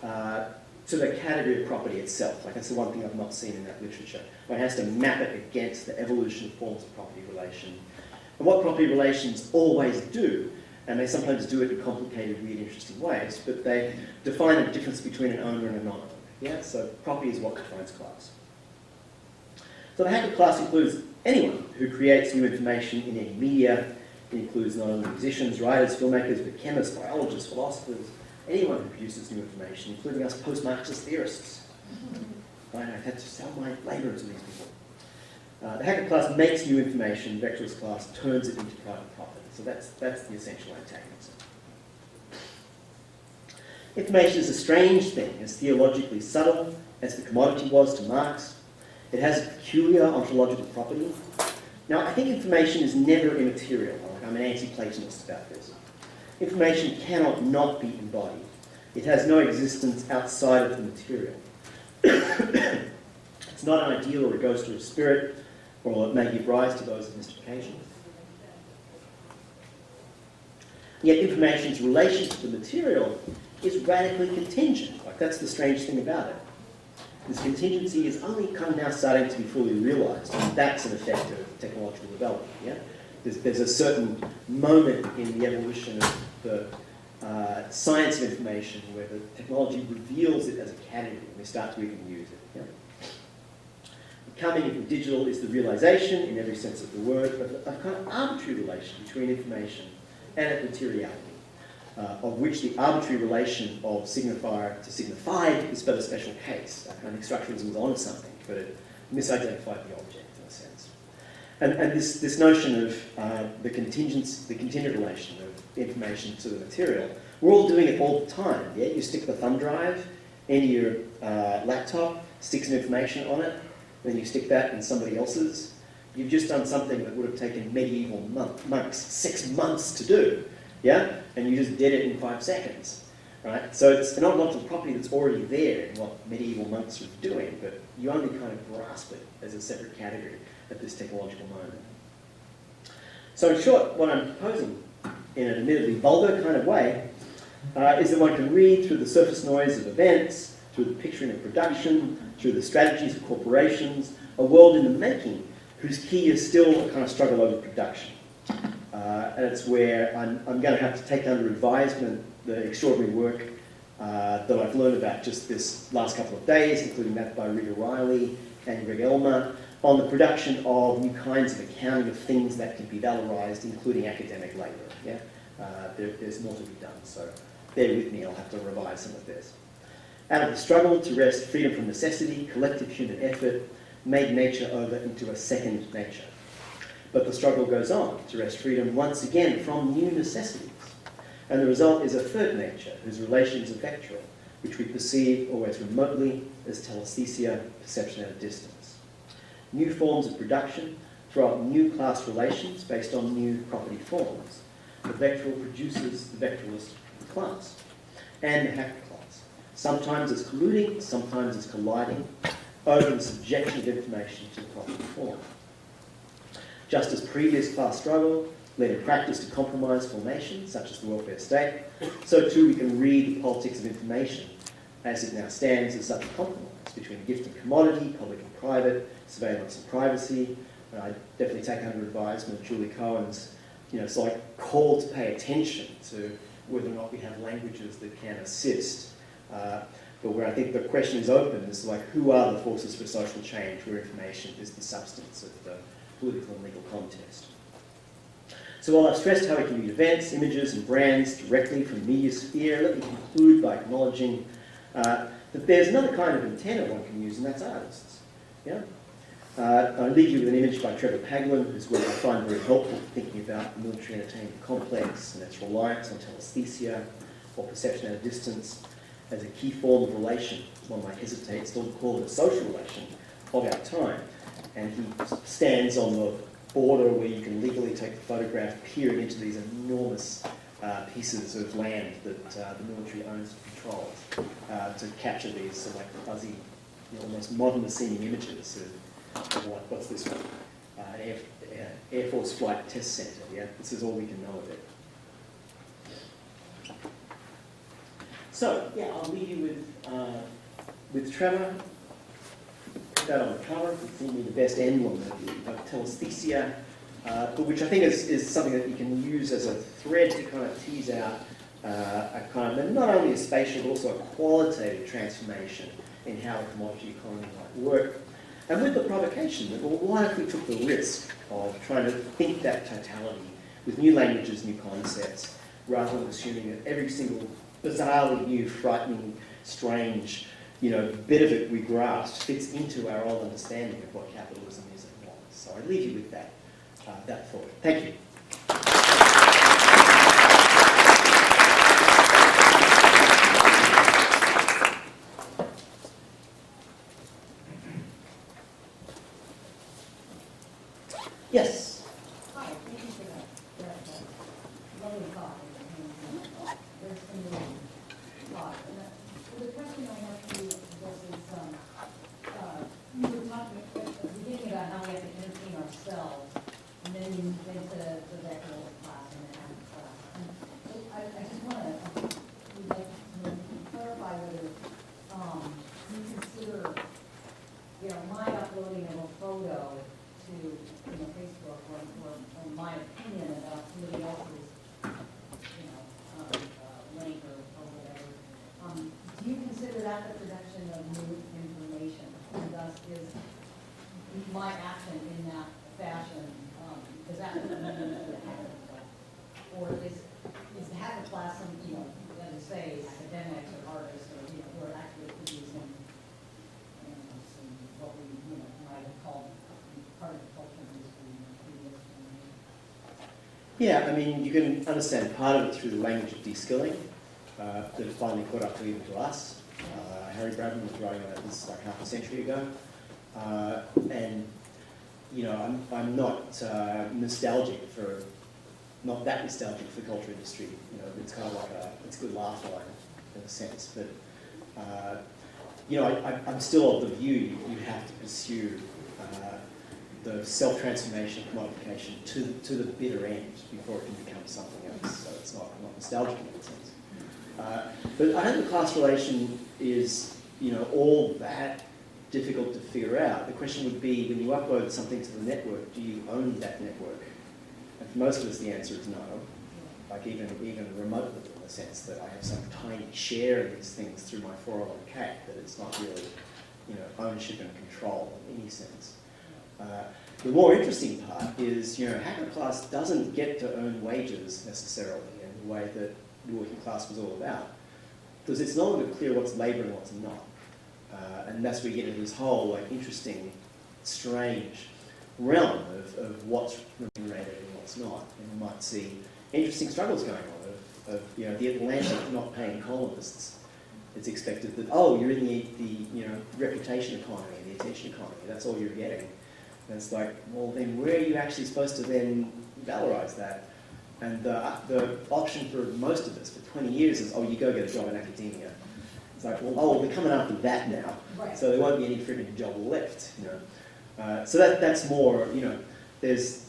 to the category of property itself. Like, that's the one thing I've not seen in that literature. One has to map it against the evolution of forms of property relation. And what property relations always do, and they sometimes do it in complicated, weird, interesting ways, but they define a difference between an owner and a non-owner. Yeah? So property is what defines class. So the hacker class includes anyone who creates new information in any media. It includes not only musicians, writers, filmmakers, but chemists, biologists, philosophers, anyone who produces new information, including us post-Marxist theorists. Right? I've had to sell my labour to these people. The hacker class makes new information, the vectorist class turns it into private property. So that's the essential antagonism. Information is a strange thing, as theologically subtle as the commodity was to Marx. It has a peculiar ontological property. Now, I think information is never immaterial. I'm an anti-Platonist about this. Information cannot not be embodied. It has no existence outside of the material. It's not an ideal or a ghost or a spirit, or it may give rise to those of mystification. Yet information's relation to the material is radically contingent. Like, that's the strange thing about it. This contingency is only kind of now starting to be fully realised, and that's an effect of technological development. Yeah? There's a certain moment in the evolution of the science of information where the technology reveals it as a category, and we start to even use it. Yeah? The coming of the digital is the realisation, in every sense of the word, of a kind of arbitrary relation between information and materiality, of which the arbitrary relation of signifier to signified is but a special case. I think structuralism was onto something, but it misidentified the object in a sense. And this notion of the contingent relation of information to the material, we're all doing it all the time. Yeah, you stick the thumb drive into your laptop, stick some information on it, then you stick that in somebody else's. You've just done something that would have taken medieval monks 6 months to do, yeah? And you just did it in 5 seconds, right? So it's an ontological property that's already there in what medieval monks were doing, but you only kind of grasp it as a separate category at this technological moment. So in short, what I'm proposing, in an admittedly vulgar kind of way, is that one can read through the surface noise of events, through the picturing of production, through the strategies of corporations, a world in the making whose key is still a kind of struggle over production. And it's where I'm going to have to take under advisement the extraordinary work that I've learned about just this last couple of days, including that by Rita Riley and Greg Elmer, on the production of new kinds of accounting of things that can be valorized, including academic labour. Yeah? there's more to be done. So bear with me, I'll have to revise some of this. Out of the struggle to wrest freedom from necessity, collective human effort made nature over into a second nature. But the struggle goes on to wrest freedom once again from new necessities. And the result is a third nature, whose relations are vectoral, which we perceive always remotely as telesthesia, perception at a distance. New forms of production throw up new class relations based on new property forms. The vectoral produces the vectoralist class and the hacker class, sometimes as colluding, sometimes as colliding, over the subjection of information to the property form. Just as previous class struggle led in practice to compromise formation, such as the welfare state, so too we can read the politics of information as it now stands as such a compromise between gift and commodity, public and private, surveillance and privacy. And I definitely take under advisement Julie Cohen's, call to pay attention to whether or not we have languages that can assist. But where I think the question is open is who are the forces for social change where information is the substance of the political and legal contest. So while I've stressed how we can read events, images and brands directly from media sphere, let me conclude by acknowledging that there's another kind of antenna one can use, and that's artists. Yeah? I'll leave you with an image by Trevor Paglen, whose work I find very helpful for thinking about the military entertainment complex and its reliance on telesthesia, or perception at a distance, as a key form of relation. One might hesitate still to call it a social relation of our time. And he stands on the border where you can legally take the photograph, peering into these enormous pieces of land that the military owns and controls, to capture these fuzzy, almost modern-seeming images of what's this one? Air Force Flight Test Center. Yeah, this is all we can know of it. So yeah, I'll leave you with Trevor. Put that on the cover. It's probably the best emblem of telesthesia, but which I think is something that you can use as a thread to kind of tease out a kind of not only a spatial but also a qualitative transformation in how a commodity economy might work. And with the provocation that, well, what if we took the risk of trying to think that totality with new languages, new concepts, rather than assuming that every single bizarrely new, frightening, strange, bit of it we grasp fits into our old understanding of what capitalism is and wants. So I leave you with that thought. Thank you. Yes. Hi, thank you for that lovely talk. There's some really thought. The question I have for you is, you were talking at the beginning about how we have to entertain ourselves, and then you move into the vectoral class and then after class. And so I just want to clarify whether you consider, my uploading of a photo to Facebook or my opinion about somebody else's, link or whatever. Do you consider that the production of new information? And thus is my action in that fashion, does that mean the hacker class? Or is the hacker class some, as you say, academics or artists or, who are actually producing what we, might have called part of the culture industry in the previous generation? Yeah, I mean, you can understand part of it through the language of de-skilling that it finally caught up to even to us. Harry Bradman was writing about this half a century ago. And, I'm not nostalgic for, not that nostalgic for the culture industry. It's kind of it's a good laugh line in a sense. But, I'm still of the view you have to pursue the self-transformation, commodification to the bitter end before it can become something else. So it's not nostalgic in that sense. But I don't think the class relation is, all that difficult to figure out. The question would be, when you upload something to the network, do you own that network? And for most of us, the answer is no. Even remotely, in the sense that I have some tiny share in these things through my 401k, that it's not really, ownership and control in any sense. The more interesting part is, hacker class doesn't get to earn wages necessarily, and way that the working class was all about. Because it's no longer clear what's labour and what's not. And that's where you get into this whole like interesting, strange realm of what's remunerated and what's not. And you might see interesting struggles going on of you know, the Atlantic not paying columnists. It's expected that, oh, you're in the you know, reputation economy, the attention economy, that's all you're getting. And it's like, well, then where are you actually supposed to then valorize that? And the option for most of us for 20 years is, oh, you go get a job in academia. It's like, well, oh, we're coming after that now, Right. so there won't be any frigging job left, you know. So that's more, you know, there's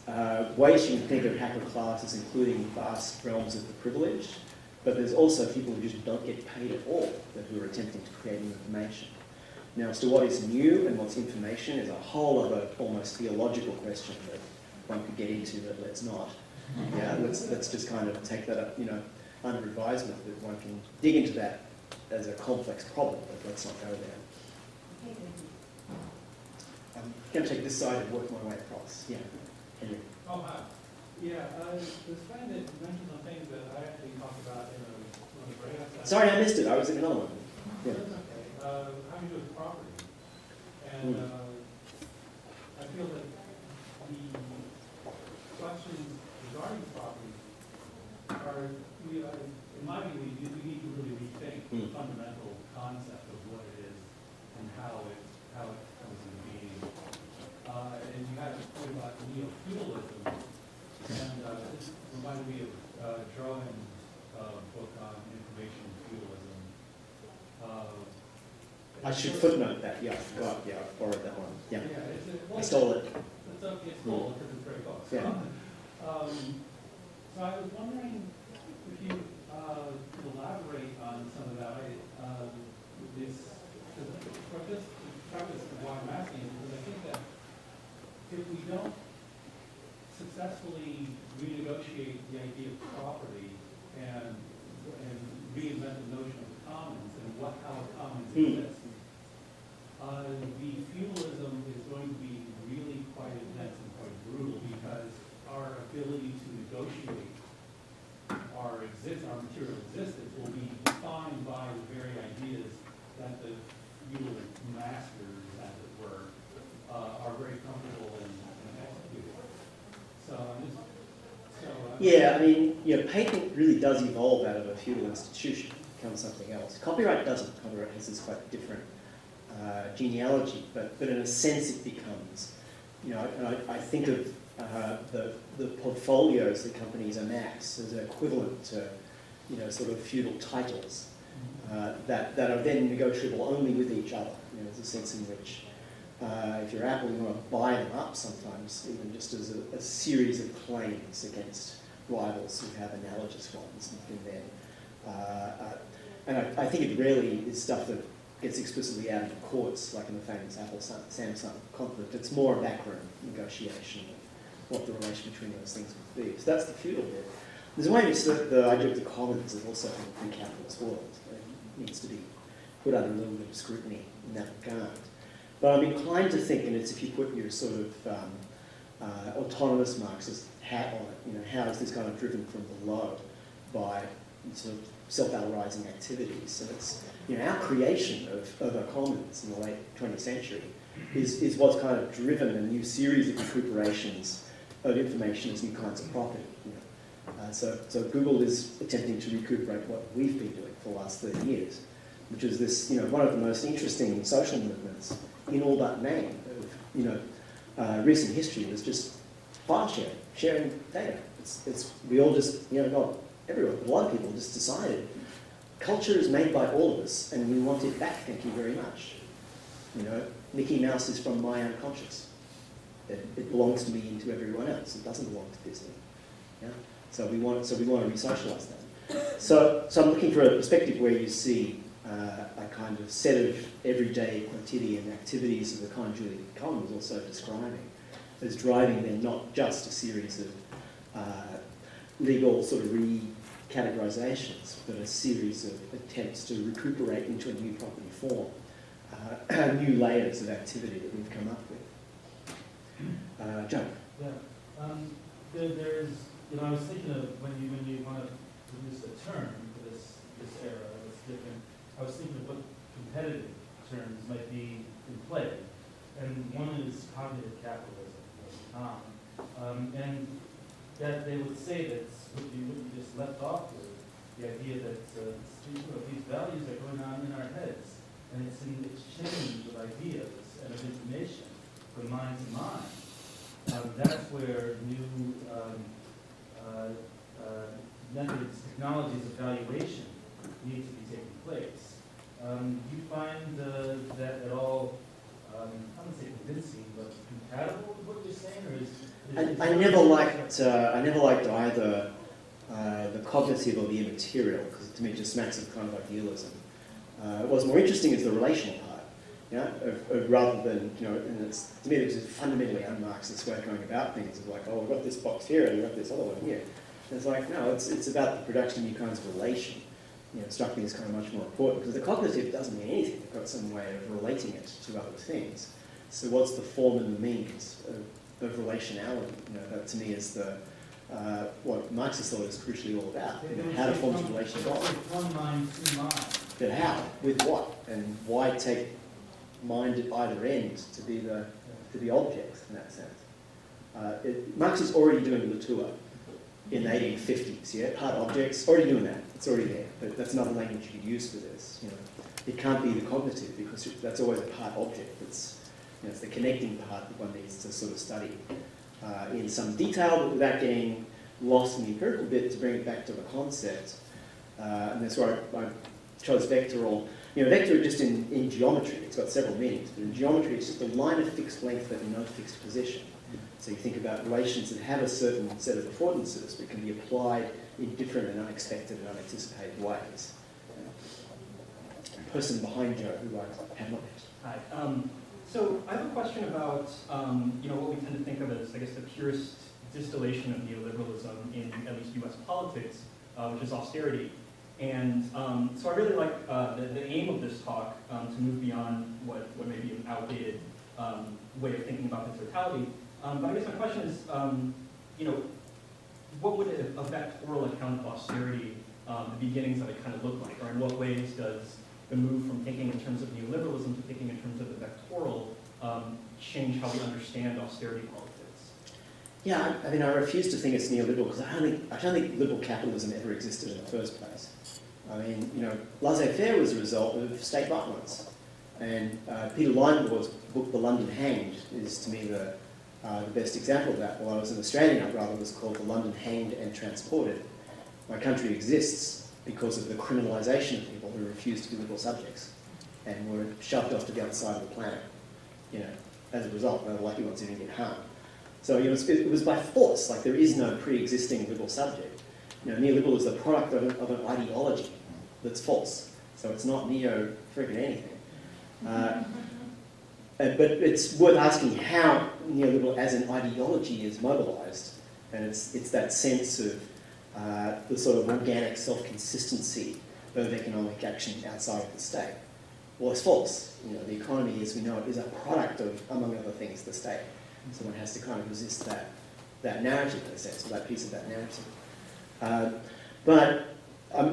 ways you can think of hacker classes, including vast realms of the privileged, but there's also people who just don't get paid at all, that who are attempting to create new information. Now, as to what is new and what's information is a whole other almost theological question that one could get into, but let's not. Yeah, let's just kind of take that up, you know, under advisement that one can dig into that as a complex problem, but let's not go there. Okay, thank you. I'm going to take this side and work my way across. Yeah, Henry. Oh, hi. Yeah, this friend that mentioned some things that I actually talked about in a breakout session. Sorry, I missed it. I was in another one. Yeah. That's okay. Having to do with property. And I feel that the questions regarding property are, in my view, we need to really rethink the fundamental concept of what it is and how it comes into being. And you had a point about neo-feudalism. And this reminded me of Drawing's book on information feudalism. I should footnote that. Yeah, I forgot. Yeah, I borrowed that one. Yeah, I stole it. It's okay, it's cool because it's very close. Yeah. So I was wondering if you could elaborate on some of that. Just preface of why I'm asking is because I think that if we don't successfully renegotiate the idea of property and reinvent the notion of the commons and how a commons exists, the feudalism is going to be really quite intense and quite brutal because our ability to negotiate our material existence will be defined by the very ideas that the feudal masters, as it were, are very comfortable in executing. Yeah, I mean, you know, patent really does evolve out of a feudal institution, becomes something else. Copyright doesn't. Copyright has this quite different genealogy, but in a sense it becomes, you know, and I think of the portfolios that companies amass as an equivalent to, you know, sort of feudal titles that are then negotiable only with each other. You know, there's a sense in which if you're Apple, you want to buy them up sometimes, even just as a series of claims against rivals who have analogous ones. And I think it rarely is stuff that gets explicitly out of the courts, like in the famous Apple-Samsung conflict. It's more a backroom negotiation of what the relation between those things would be. So that's the feudal bit. There's a way in which the idea of the commons is also in a pre-capitalist world. It needs to be put under a little bit of scrutiny in that regard. But I'm inclined to think, and it's if you put your sort of autonomous Marxist hat on it, you know, how is this kind of driven from below by sort of self-valorizing activities? So it's, you know, our creation of our commons in the late 20th century is what's kind of driven a new series of recuperations of information as new kinds of property. You know. So Google is attempting to recuperate what we've been doing for the last 30 years, which is this, you know, one of the most interesting social movements in all but name of, you know, recent history was just file sharing data. We all just, you know, not everyone, but a lot of people just decided culture is made by all of us and we want it back, thank you very much. You know, Mickey Mouse is from my unconscious. It belongs to me and to everyone else. It doesn't belong to Disney. Yeah? So we want to re-socialize that. So I'm looking for a perspective where you see a kind of set of everyday quotidian activities of the kind Julie Collin was also describing as driving then not just a series of legal sort of recategorizations, but a series of attempts to recuperate into a new property form, new layers of activity that we've come up with. Joe? Yeah. There's, you know, I was thinking of when you want to produce is cognitive capitalism at the time. And that they would say that what you just left off with, the idea that these values are going on in our heads, and it's an exchange of ideas and of information from mind to mind. That's where new methods, technologies of valuation need to be taking place. Do you find that at all, I wouldn't say convincing, but compatible with what you're saying, or is I never liked either the cognitive or the immaterial, because to me it just smacks of kind of idealism. What's more interesting is the relational part, you know, rather than, you know, and it's, to me it's a fundamentally un-Marxist way of going about things, of like, oh, we've got this box here and we've got this other one here. And it's like, no, it's about the production of new kinds of relation. You know, it struck me as kind of much more important, because the cognitive doesn't mean anything. They've got some way of relating it to other things. So what's the form and the means of relationality? You know, that to me is the what Marxist thought is crucially all about. You know, how to form relations on. One mind, two minds. But how? With what? And why take mind at either end to be the object in that sense? Marx is already doing the tour in the 1850s, yeah? Part objects, already doing that. It's already there. But that's another language you could use for this. You know, it can't be the cognitive, because that's always a part object. It's, you know, it's the connecting part that one needs to sort of study in some detail, but without getting lost in the empirical bit, to bring it back to the concept. And that's why I chose vectoral. You know, vector just in geometry, it's got several meanings, but in geometry it's just a line of fixed length but in no fixed position. So you think about relations that have a certain set of affordances but can be applied in different and unexpected and unanticipated ways. Person behind Joe, who I have not met. Hi. So I have a question about you know, what we tend to think of as, I guess, the purest distillation of neoliberalism in at least U.S. politics, which is austerity. And so I really like the aim of this talk to move beyond what may be an outdated way of thinking about the totality. But I guess my question is, you know, what would a vectoral account of austerity, the beginnings of it, kind of look like? Or in what ways does the move from thinking in terms of neoliberalism to thinking in terms of the vectoral change how we understand austerity politics? Yeah, I mean, I refuse to think it's neoliberal, because I don't think liberal capitalism ever existed in the first place. I mean, you know, laissez-faire was a result of state violence. And Peter Linebor's book, The London Hanged, is to me the best example of that. While I was in Australia, I'd rather it was called The London Hanged and Transported. My country exists because of the criminalisation of people who refused to be liberal subjects and were shoved off to the other side of the planet. You know, as a result, they're the lucky ones who didn't get harmed. So you know, it was by force. Like, there is no pre-existing liberal subject. You know, neoliberal is the product of an ideology that's false. So it's not neo-friggin' anything. But it's worth asking how neoliberal as an ideology is mobilised. And it's that sense of the sort of organic self-consistency of economic action outside of the state. Well, it's false. You know, the economy, as we know it, is a product of, among other things, the state. So one has to kind of resist that narrative, in a sense, or that piece of that narrative. But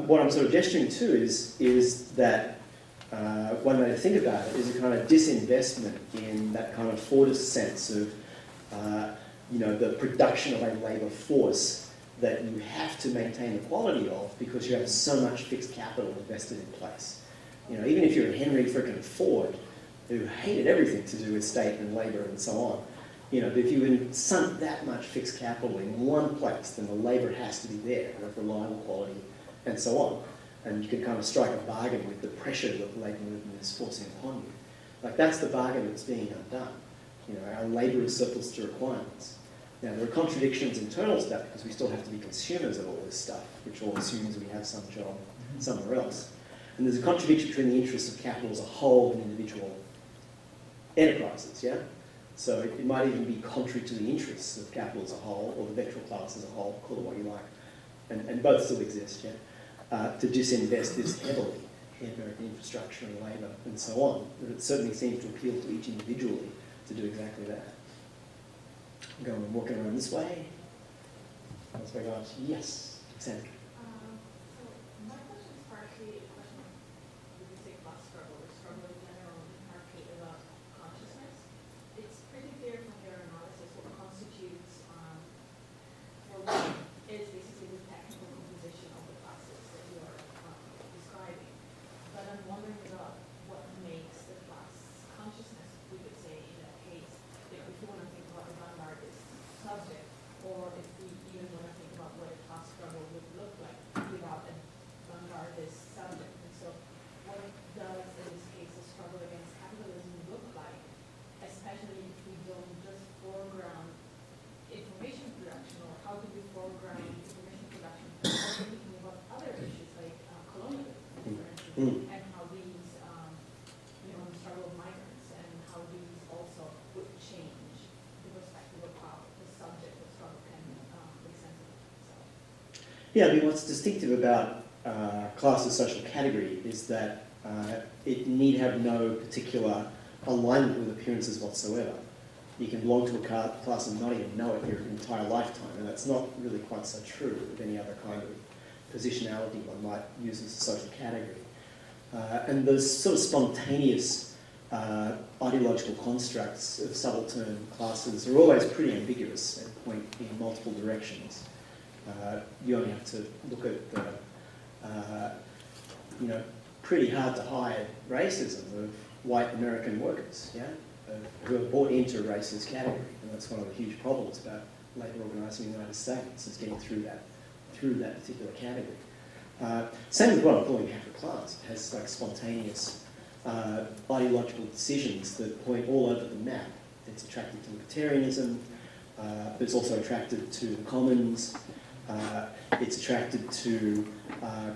what I'm sort of gesturing to is that one way to think about it is a kind of disinvestment in that kind of Fordist sense of, you know, the production of a labour force that you have to maintain the quality of because you have so much fixed capital invested in place. You know, even if you're Henry frickin' Ford, who hated everything to do with state and labour and so on, you know, if you sunk that much fixed capital in one place, then the labour has to be there of reliable quality and so on. And you can kind of strike a bargain with the pressure that the labour movement is forcing upon you. Like, that's the bargain that's being undone. You know, our labour is surplus to requirements. Now, there are contradictions internal to that because we still have to be consumers of all this stuff, which all assumes we have some job somewhere else. And there's a contradiction between the interests of capital as a whole and individual enterprises, yeah? So it might even be contrary to the interests of capital as a whole, or the vectoral class as a whole, call it what you like. And both still exist, yeah? To disinvest this heavily in American infrastructure and labour and so on. But it certainly seems to appeal to each individually to do exactly that. Walking around this way. That's where I got, yes, Sandra. So my question is partially a question of, we would say, class struggle or struggle in general, partially about consciousness. It's pretty Yeah, I mean, what's distinctive about class as social category is that it need have no particular alignment with appearances whatsoever. You can belong to a class and not even know it your entire lifetime, and that's not really quite so true with any other kind of positionality one might use as a social category. And those sort of spontaneous ideological constructs of subaltern classes are always pretty ambiguous and point in multiple directions. You only have to look at the, pretty hard to hide racism of white American workers, yeah, who are bought into a racist category, and that's one of the huge problems about labour organising in the United States is getting through that particular category. Same with what I'm calling half a class. It has like spontaneous ideological decisions that point all over the map. It's attracted to libertarianism, but it's also attracted to the commons. It's attracted to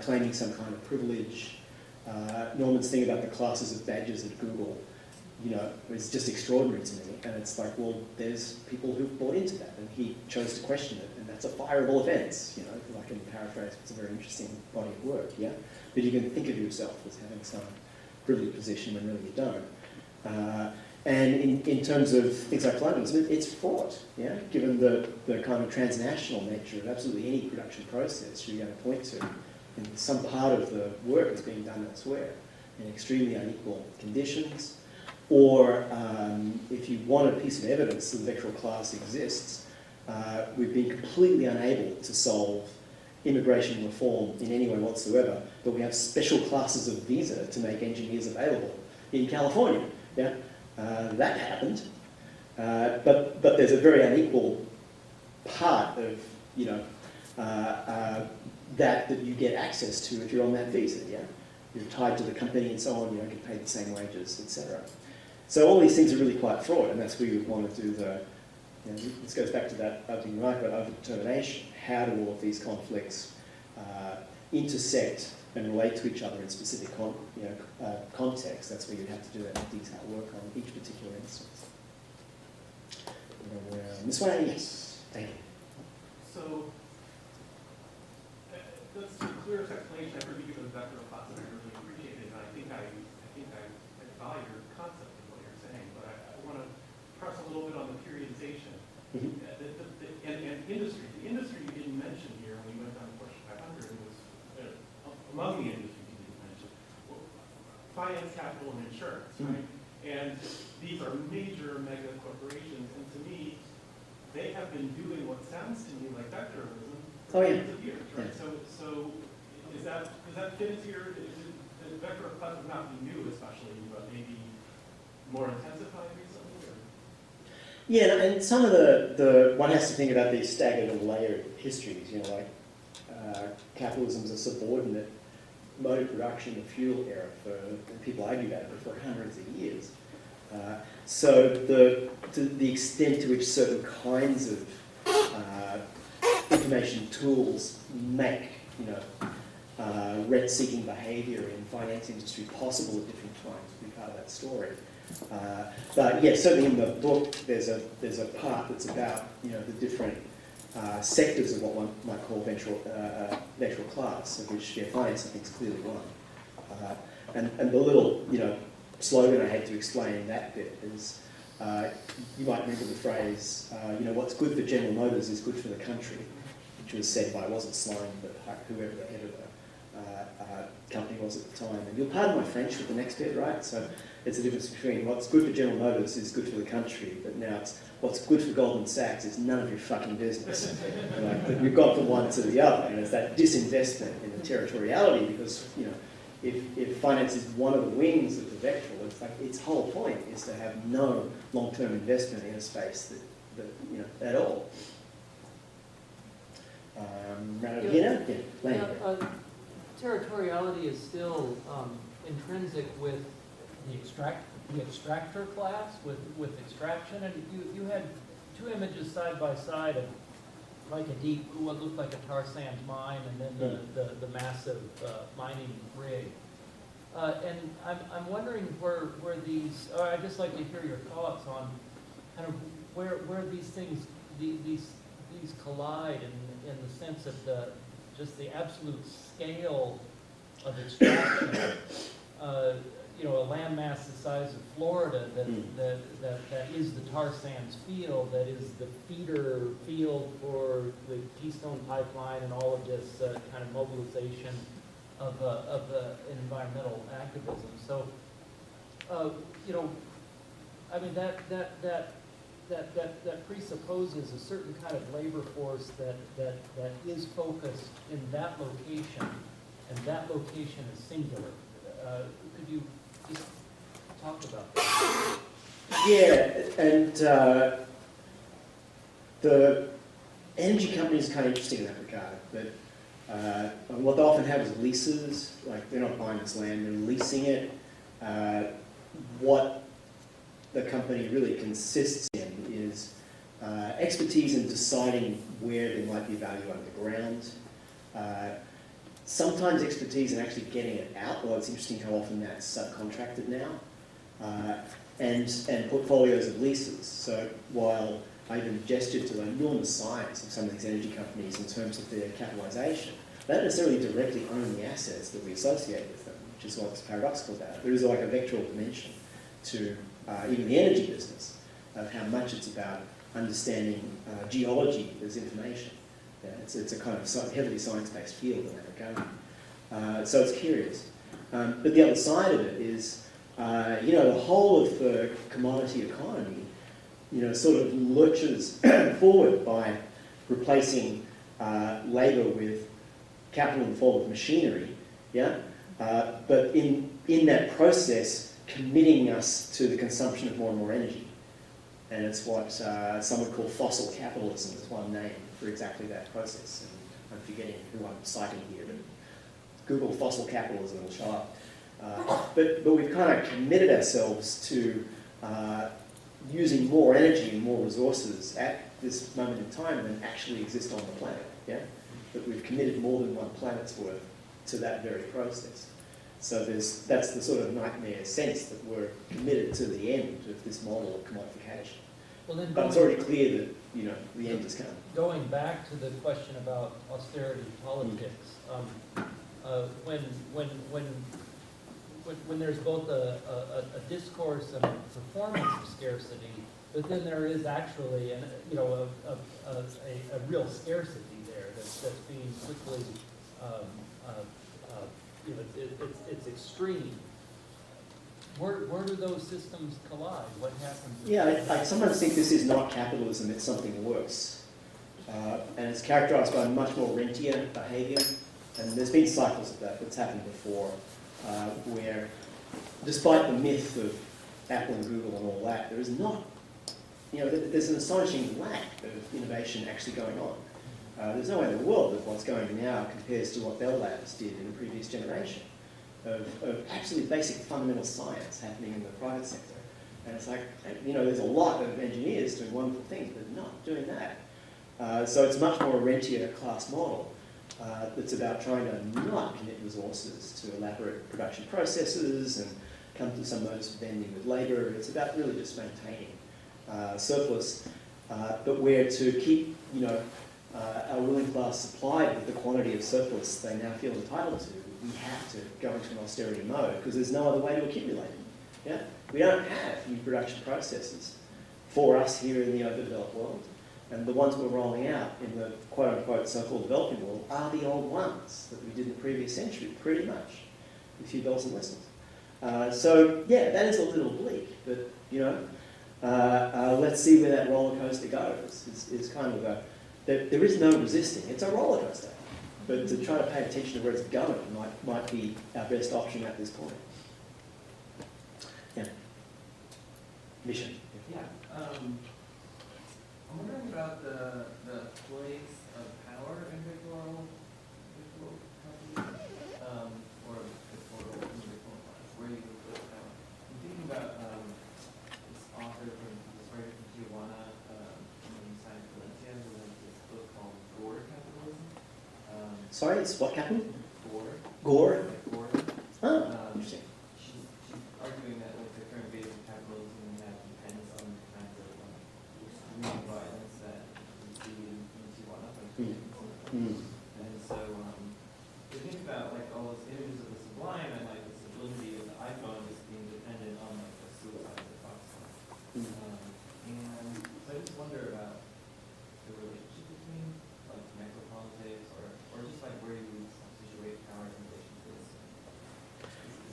claiming some kind of privilege. Norman's thing about the classes of badges at Google, is just extraordinary to me. And it's like, well, there's people who've bought into that, and he chose to question it, and that's a fireable offence. I can paraphrase. It's a very interesting body of work, yeah. But you can think of yourself as having some privileged position when really you don't. And in terms of things like colonialism, it's fraught, yeah. Given the kind of transnational nature of absolutely any production process you're going to point to, and some part of the work is being done elsewhere in extremely unequal conditions. Or if you want a piece of evidence that the vectoral class exists, we've been completely unable to solve immigration reform in any way whatsoever, but we have special classes of visa to make engineers available in California. Yeah, that happened, but there's a very unequal part of that you get access to if you're on that visa. Yeah, you're tied to the company and so on. You don't get paid the same wages, etc. So all these things are really quite fraught, and that's where you would want to do the. This goes back to that opening remark about overdetermination. How do all of these conflicts intersect and relate to each other in specific contexts? That's where you'd have to do that detailed work on each particular instance. This way, yes. Thank you. So that's the clearest explanation I've heard you give of the vectoral class, and I really appreciate it. And I think I follow your concept of what you're saying, but I want to press a little bit on the periodization. Mm-hmm. And industry. The industry you didn't mention here when we went down to Fortune 500 was among the industries you didn't mention, finance, capital, and insurance, right? And these are major mega corporations, and to me, they have been doing what sounds to me like vectoralism for hundreds of years, right? Yeah. So does that fit into your? The vector class would not be new, especially, but maybe more intensified recently. Or? Yeah, and some of the one has to think about these staggered and layered histories. Capitalism is a subordinate mode of production of feudal era and people argue about it for hundreds of years. So to the extent to which certain kinds of information tools make rent-seeking behaviour in finance industry possible at different times would be part of that story. But yeah, certainly in the book there's a part that's about the different sectors of what one might call vectoral class, of which finance I think is clearly one. And the little slogan I had to explain in that bit is you might remember the phrase what's good for General Motors is good for the country, which was said by, it wasn't Sloan, but whoever the head of the company was at the time. And you'll pardon my French with the next bit, right? So it's the difference between what's good for General Motors is good for the country, but now it's what's good for Goldman Sachs is none of your fucking business. We've gone from one to the other, and it's that disinvestment in the territoriality because, if finance is one of the wings of the vectoral, it's like its whole point is to have no long-term investment in a space that at all. Territoriality is still intrinsic with the extractor class, with extraction, and you had two images side by side of like a deep, what looked like a tar sands mine, and then the massive mining rig. And I'm wondering where these, I'd just like to hear your thoughts on kind of where these things, these collide in the sense of just the absolute scale of extraction. You know, a landmass the size of Florida that is the tar sands field, that is the feeder field for the Keystone Pipeline and all of this kind of mobilization of environmental activism. So, you know, I mean, that presupposes a certain kind of labor force that is focused in that location, and that location is singular. Could you just talk about that? Yeah, and the energy company is kind of interesting in that regard. But what they often have is leases, like they're not buying this land, they're leasing it. What the company really consists in is expertise in deciding where there might be value underground. Sometimes expertise in actually getting it out, although it's interesting how often that's subcontracted now, and portfolios of leases. So while I even gestured to the enormous size of some of these energy companies in terms of their capitalization, they don't necessarily directly own the assets that we associate with them, which is what's paradoxical about it. There is like a vectoral dimension to even the energy business of how much it's about understanding geology as information. Yeah, it's a kind of heavily science-based field in that regard. So it's curious. But the other side of it is, you know, the whole of the commodity economy, you know, sort of lurches forward by replacing labour with capital in the form of machinery, yeah? But in that process, committing us to the consumption of more and more energy. And it's what some would call fossil capitalism is one name for exactly that process. And I'm forgetting who I'm citing here, but Google fossil capitalism will show up. But we've kind of committed ourselves to using more energy and more resources at this moment in time than actually exist on the planet. Yeah, that we've committed more than one planet's worth to that very process. So that's the sort of nightmare sense that we're committed to the end of this model of commodification. Well, then But it's already clear that, you know, the end is coming. going back to the question about austerity politics, when there's both a discourse and a performance of scarcity, but then there is actually a real scarcity there that's being quickly it's extreme. Where do those systems collide? What happens? Yeah, I sometimes think this is not capitalism, it's something worse. And it's characterized by much more rentier behavior. And there's been cycles of that that's happened before, where despite the myth of Apple and Google and all that, there is not, you know, there's an astonishing lack of innovation actually going on. There's no way in the world that what's going now compares to what Bell Labs did in the previous generation of absolutely basic fundamental science happening in the private sector. And it's like, you know, there's a lot of engineers doing wonderful things, but not doing that. So it's much more a rentier class model that's about trying to not commit resources to elaborate production processes and come to some modus vivendi with labour. It's about really just maintaining surplus, but where to keep, you know, our ruling class supplied with the quantity of surplus they now feel entitled to, we have to go into an austerity mode because there's no other way to accumulate it. Yeah? We don't have new production processes for us here in the overdeveloped world. And the ones we're rolling out in the quote-unquote so-called developing world are the old ones that we did in the previous century, pretty much, with a few bells and whistles. So, yeah, that is a little bleak, but, you know, let's see where that roller coaster goes. It's kind of there is no resisting. It's a roller coaster. But to try to pay attention to where it's going might be our best option at this point. Yeah. Mission. Yeah. I'm wondering about the place of power in visual companies, or visual class, where you would put power. I'm thinking about this author this writer from Tijuana, in Science Valencia, who has this book called Gore Capitalism. Sorry, it's what happened? Gore. Gore? Gore. Oh, interesting. She's arguing that like the current phase of capitalism that depends on the kinds of extreme violence that we see in Tijuana, like Mm. and so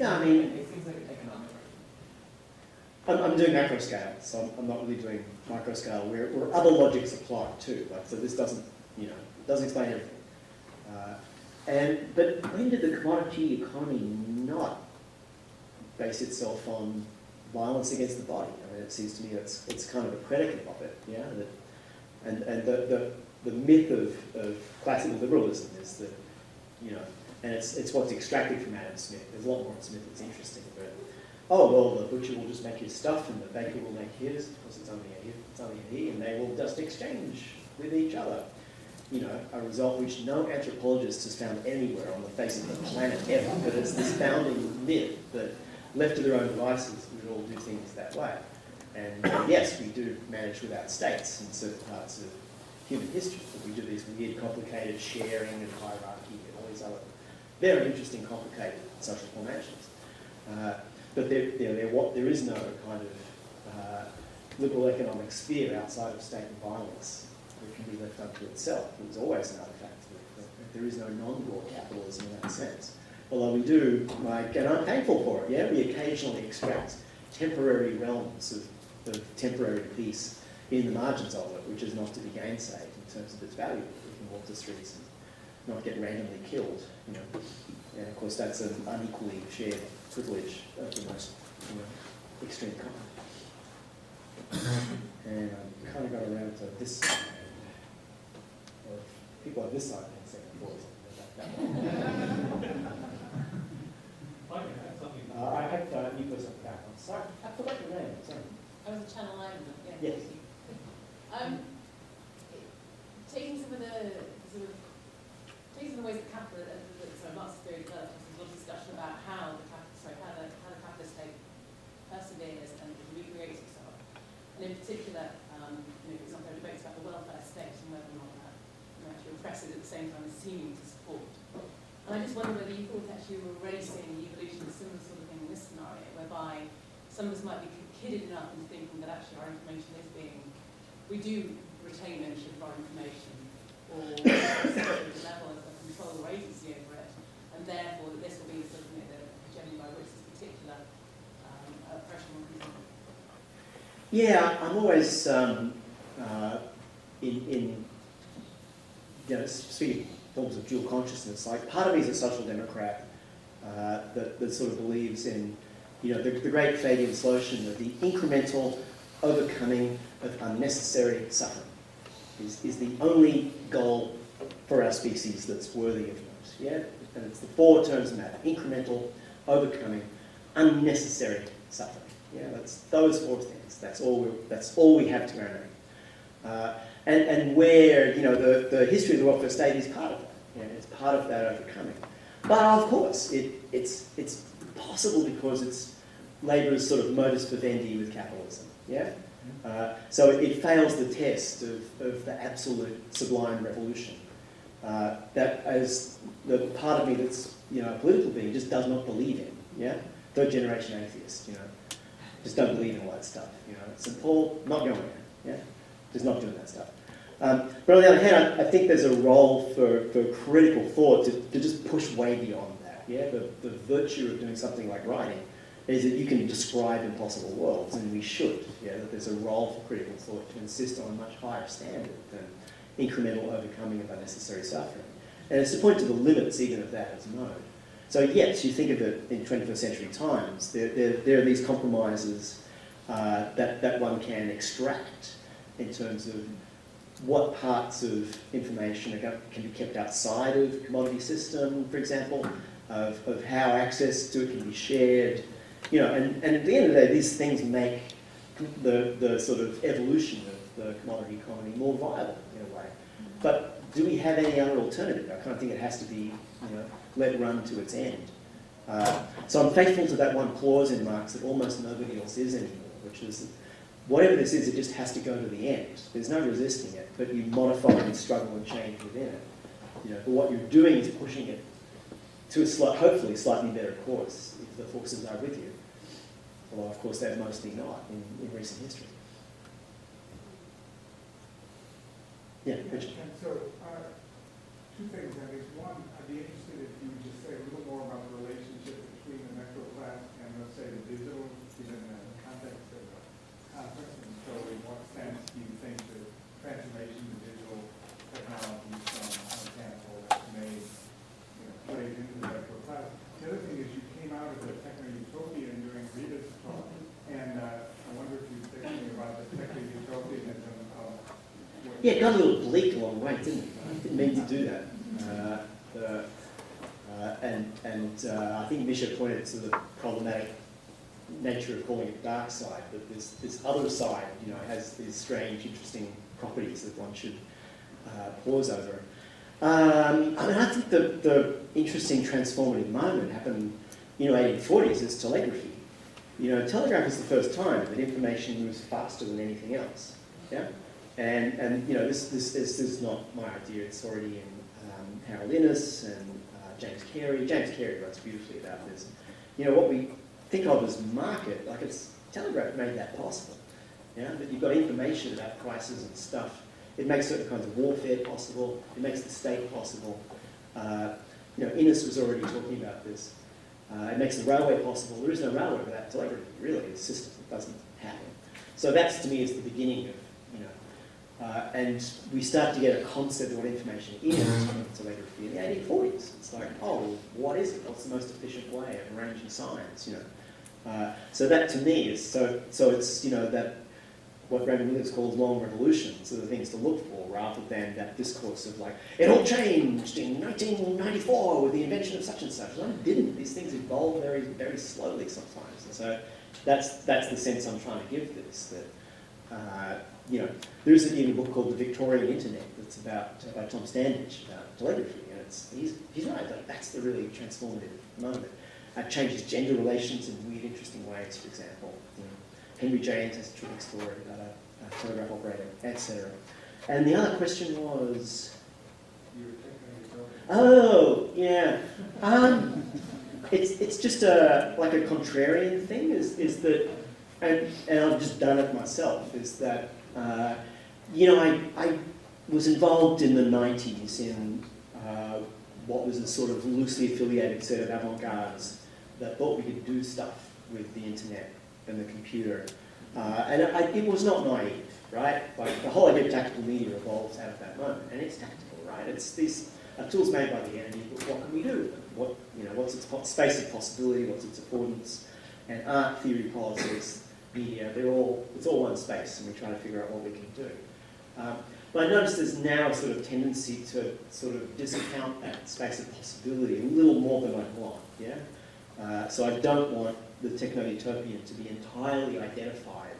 Yeah, I mean, It seems like an economic I'm doing macro scale, so I'm not really doing micro scale, where other logics apply too. Like, so this doesn't, doesn't explain everything. But when did the commodity economy not base itself on violence against the body? I mean, it seems to me it's kind of a predicate of it, yeah. And the myth of classical liberalism is that, and it's what's extracted from Adam Smith. There's a lot more in Smith that's interesting, but oh well, the butcher will just make his stuff, and the baker will make his because it's only a he, and they will just exchange with each other. A result which no anthropologist has found anywhere on the face of the planet ever. But it's this founding myth that, left to their own devices, we would all do things that way. And yes, we do manage without states in certain parts of human history, but we do these weird, complicated sharing and hierarchy and all these other very interesting, complicated social formations. But there is no kind of liberal economic sphere outside of state and violence that can be left unto itself. It was always an artifact. There is no non-war capitalism in that sense. Although we do, and I'm thankful for it, yeah, we occasionally extract temporary realms of temporary peace in the margins of it, which is not to be gainsaid in terms of its value. We can walk the streets and not get randomly killed, And of course that's an unequally shared privilege of the most extreme kind. And I kind of got around to this side. Or people on this side can say I have you put something back. I'm sorry, I forgot your name. I'm sorry. I was a Channel Islander, yeah. Yes. Taking some of the ways that Marxist theory developed, there's a lot of discussion about how the capitalist state perseveres and recreates itself. And in particular, for example, there are debates about the welfare state and whether or not that actually oppresses at the same time as seeming to support. And I just wonder whether you thought actually you were already seeing the evolution of a similar sort of thing in this scenario, whereby some of us might be kidded enough into thinking that actually our information is we do retain ownership of our information, or the level of control or agency over it, and therefore that this will be sort of the hegemony by which this particular oppression will continue. Yeah, I'm always speaking forms of dual consciousness. Like, part of me is a social democrat that sort of believes in, the great Fabian slogan of the incremental overcoming of unnecessary suffering is the only goal for our species that's worthy of note. Yeah, and it's the 4 terms of matter: incremental, overcoming, unnecessary suffering. Yeah, that's those 4 things. That's all we have to go around. And where the history of the welfare state is part of that. It's part of that overcoming. But of course, it's possible because it's labour's sort of modus vivendi with capitalism. Yeah. So it fails the test of the absolute sublime revolution. That as the part of me that's a political being just does not believe in. Yeah. 3rd generation atheist. Just don't believe in all that stuff. St. Paul, not going there. Yeah. Just not doing that stuff. But on the other hand, I think there's a role for critical thought to just push way beyond that. Yeah, the virtue of doing something like writing is that you can describe impossible worlds, and we should. Yeah, that there's a role for critical thought to insist on a much higher standard than incremental overcoming of unnecessary suffering. And it's to point to the limits even of that as mode. So yes, you think of it in 21st century times, there are these compromises that one can extract in terms of what parts of information can be kept outside of the commodity system, for example, of how access to it can be shared. And at the end of the day, these things make the sort of evolution of the commodity economy more viable in a way. But do we have any other alternative? I kind of think it has to be, let run to its end. So I'm faithful to that one clause in Marx that almost nobody else is anymore, which is whatever this is, it just has to go to the end. There's no resisting it, but you modify and struggle and change within it. But what you're doing is pushing it to a hopefully slightly better course if the forces are with you. Although, of course, they're mostly not in recent history. Yeah, Richard. And so, 2 things. I guess one, I'd be interested if you would just say a little more about the relationship between the metro class and, let's say, the digital, given the context of the conference? And so in what sense do you think the transformation to digital technology from mechanical made, plays into the metro class? The other thing is you came out of the techno-utopian during Rita's talk, and I wonder if you say something about the techno-utopianism of what Yeah, it got a little bleak along the way, didn't it? I didn't mean to do that. I think Misha pointed to the problematic nature of calling it dark side, but this other side, has these strange, interesting properties that one should pause over. I think the interesting transformative moment happened, 1840s, is telegraphy. Telegraph is the first time that information moves faster than anything else. Yeah, and this is not my idea. It's already in Harold Innis and James Carey. James Carey writes beautifully about this. What we think of as market, telegraph made that possible. Yeah, that you've got information about prices and stuff. It makes certain kinds of warfare possible. It makes the state possible. Innis was already talking about this. It makes the railway possible. There is no railway without telegraphy, really. It's a system that doesn't happen. So that's, to me, is the beginning of, and we start to get a concept of what information is in telegraphy in the 1840s. It's like, oh, what is it? What's the most efficient way of arranging signs? So that, to me, is so it's that what Raymond Williams calls long revolutions are the things to look for, rather than that discourse of it all changed in 1994 with the invention of such and such. Well, it didn't. These things evolve very, very slowly sometimes. And so that's the sense I'm trying to give this, that, there's even a book called The Victorian Internet that's by Tom Standage, about telegraphy, and he's right, that's the really transformative moment. It changes gender relations in weird, interesting ways, for example. Henry James has a terrific story about a telegraph operator, etc. And the other question was... Oh, yeah. It's just a contrarian thing, is that, and I've just done it myself, is that, I was involved in the 90s in what was a sort of loosely affiliated set of avant-gardes that thought we could do stuff with the internet and the computer. It was not naive, right? The whole idea of tactical media evolves out of that moment, and it's tactical, right? It's these tools made by the enemy, but what can we do with them? What's its space of possibility? What's its affordance? And art, theory, politics, media, it's all one space, and we try to figure out what we can do. But I notice there's now a sort of tendency to sort of discount that space of possibility a little more than I want, yeah? So I don't want the techno-utopian to be entirely identified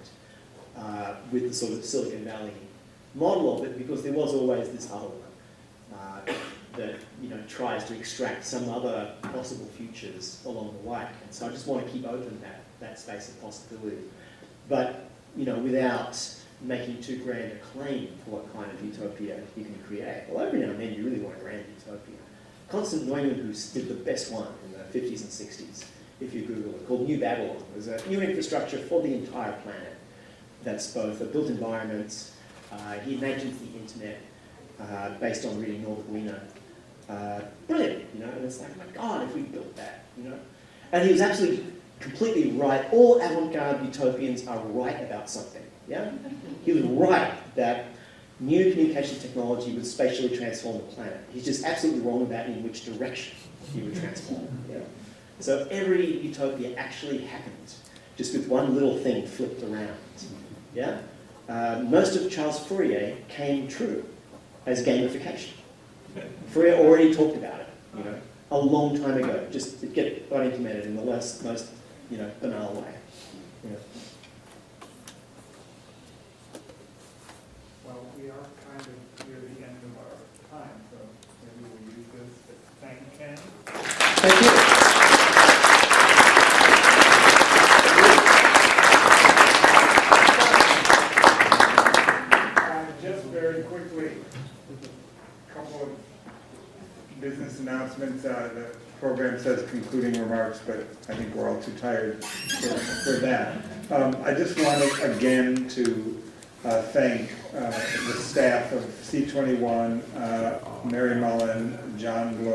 with the sort of Silicon Valley model of it, because there was always this other one that tries to extract some other possible futures along the way. And so I just want to keep open that space of possibility, but without making too grand a claim for what kind of utopia you can create. Well, every now and then you really want a grand utopia. Constant Neumann, who did the best one in the 50s and 60s, if you Google it, called New Babylon. It was a new infrastructure for the entire planet that's both a built environment. He imagines the internet based on reading Norbert Wiener. Brilliant, and it's like, oh my God, if we built that, And he was absolutely completely right. All avant-garde utopians are right about something, yeah? He was right that new communication technology would spatially transform the planet. He's just absolutely wrong about in which direction he would transform, yeah? So every utopia actually happened, just with one little thing flipped around, yeah? Most of Charles Fourier came true as gamification. Fourier already talked about it, a long time ago. Just it got implemented in the most banal way. Well, we are kind of near the end of our time, so maybe we'll use this to thank Ken. Thank you. Just very quickly, a couple of business announcements. The program says concluding remarks, but I think we're all too tired for that. I just wanted again to thank the staff of C21, Mary Mullen, John Blow,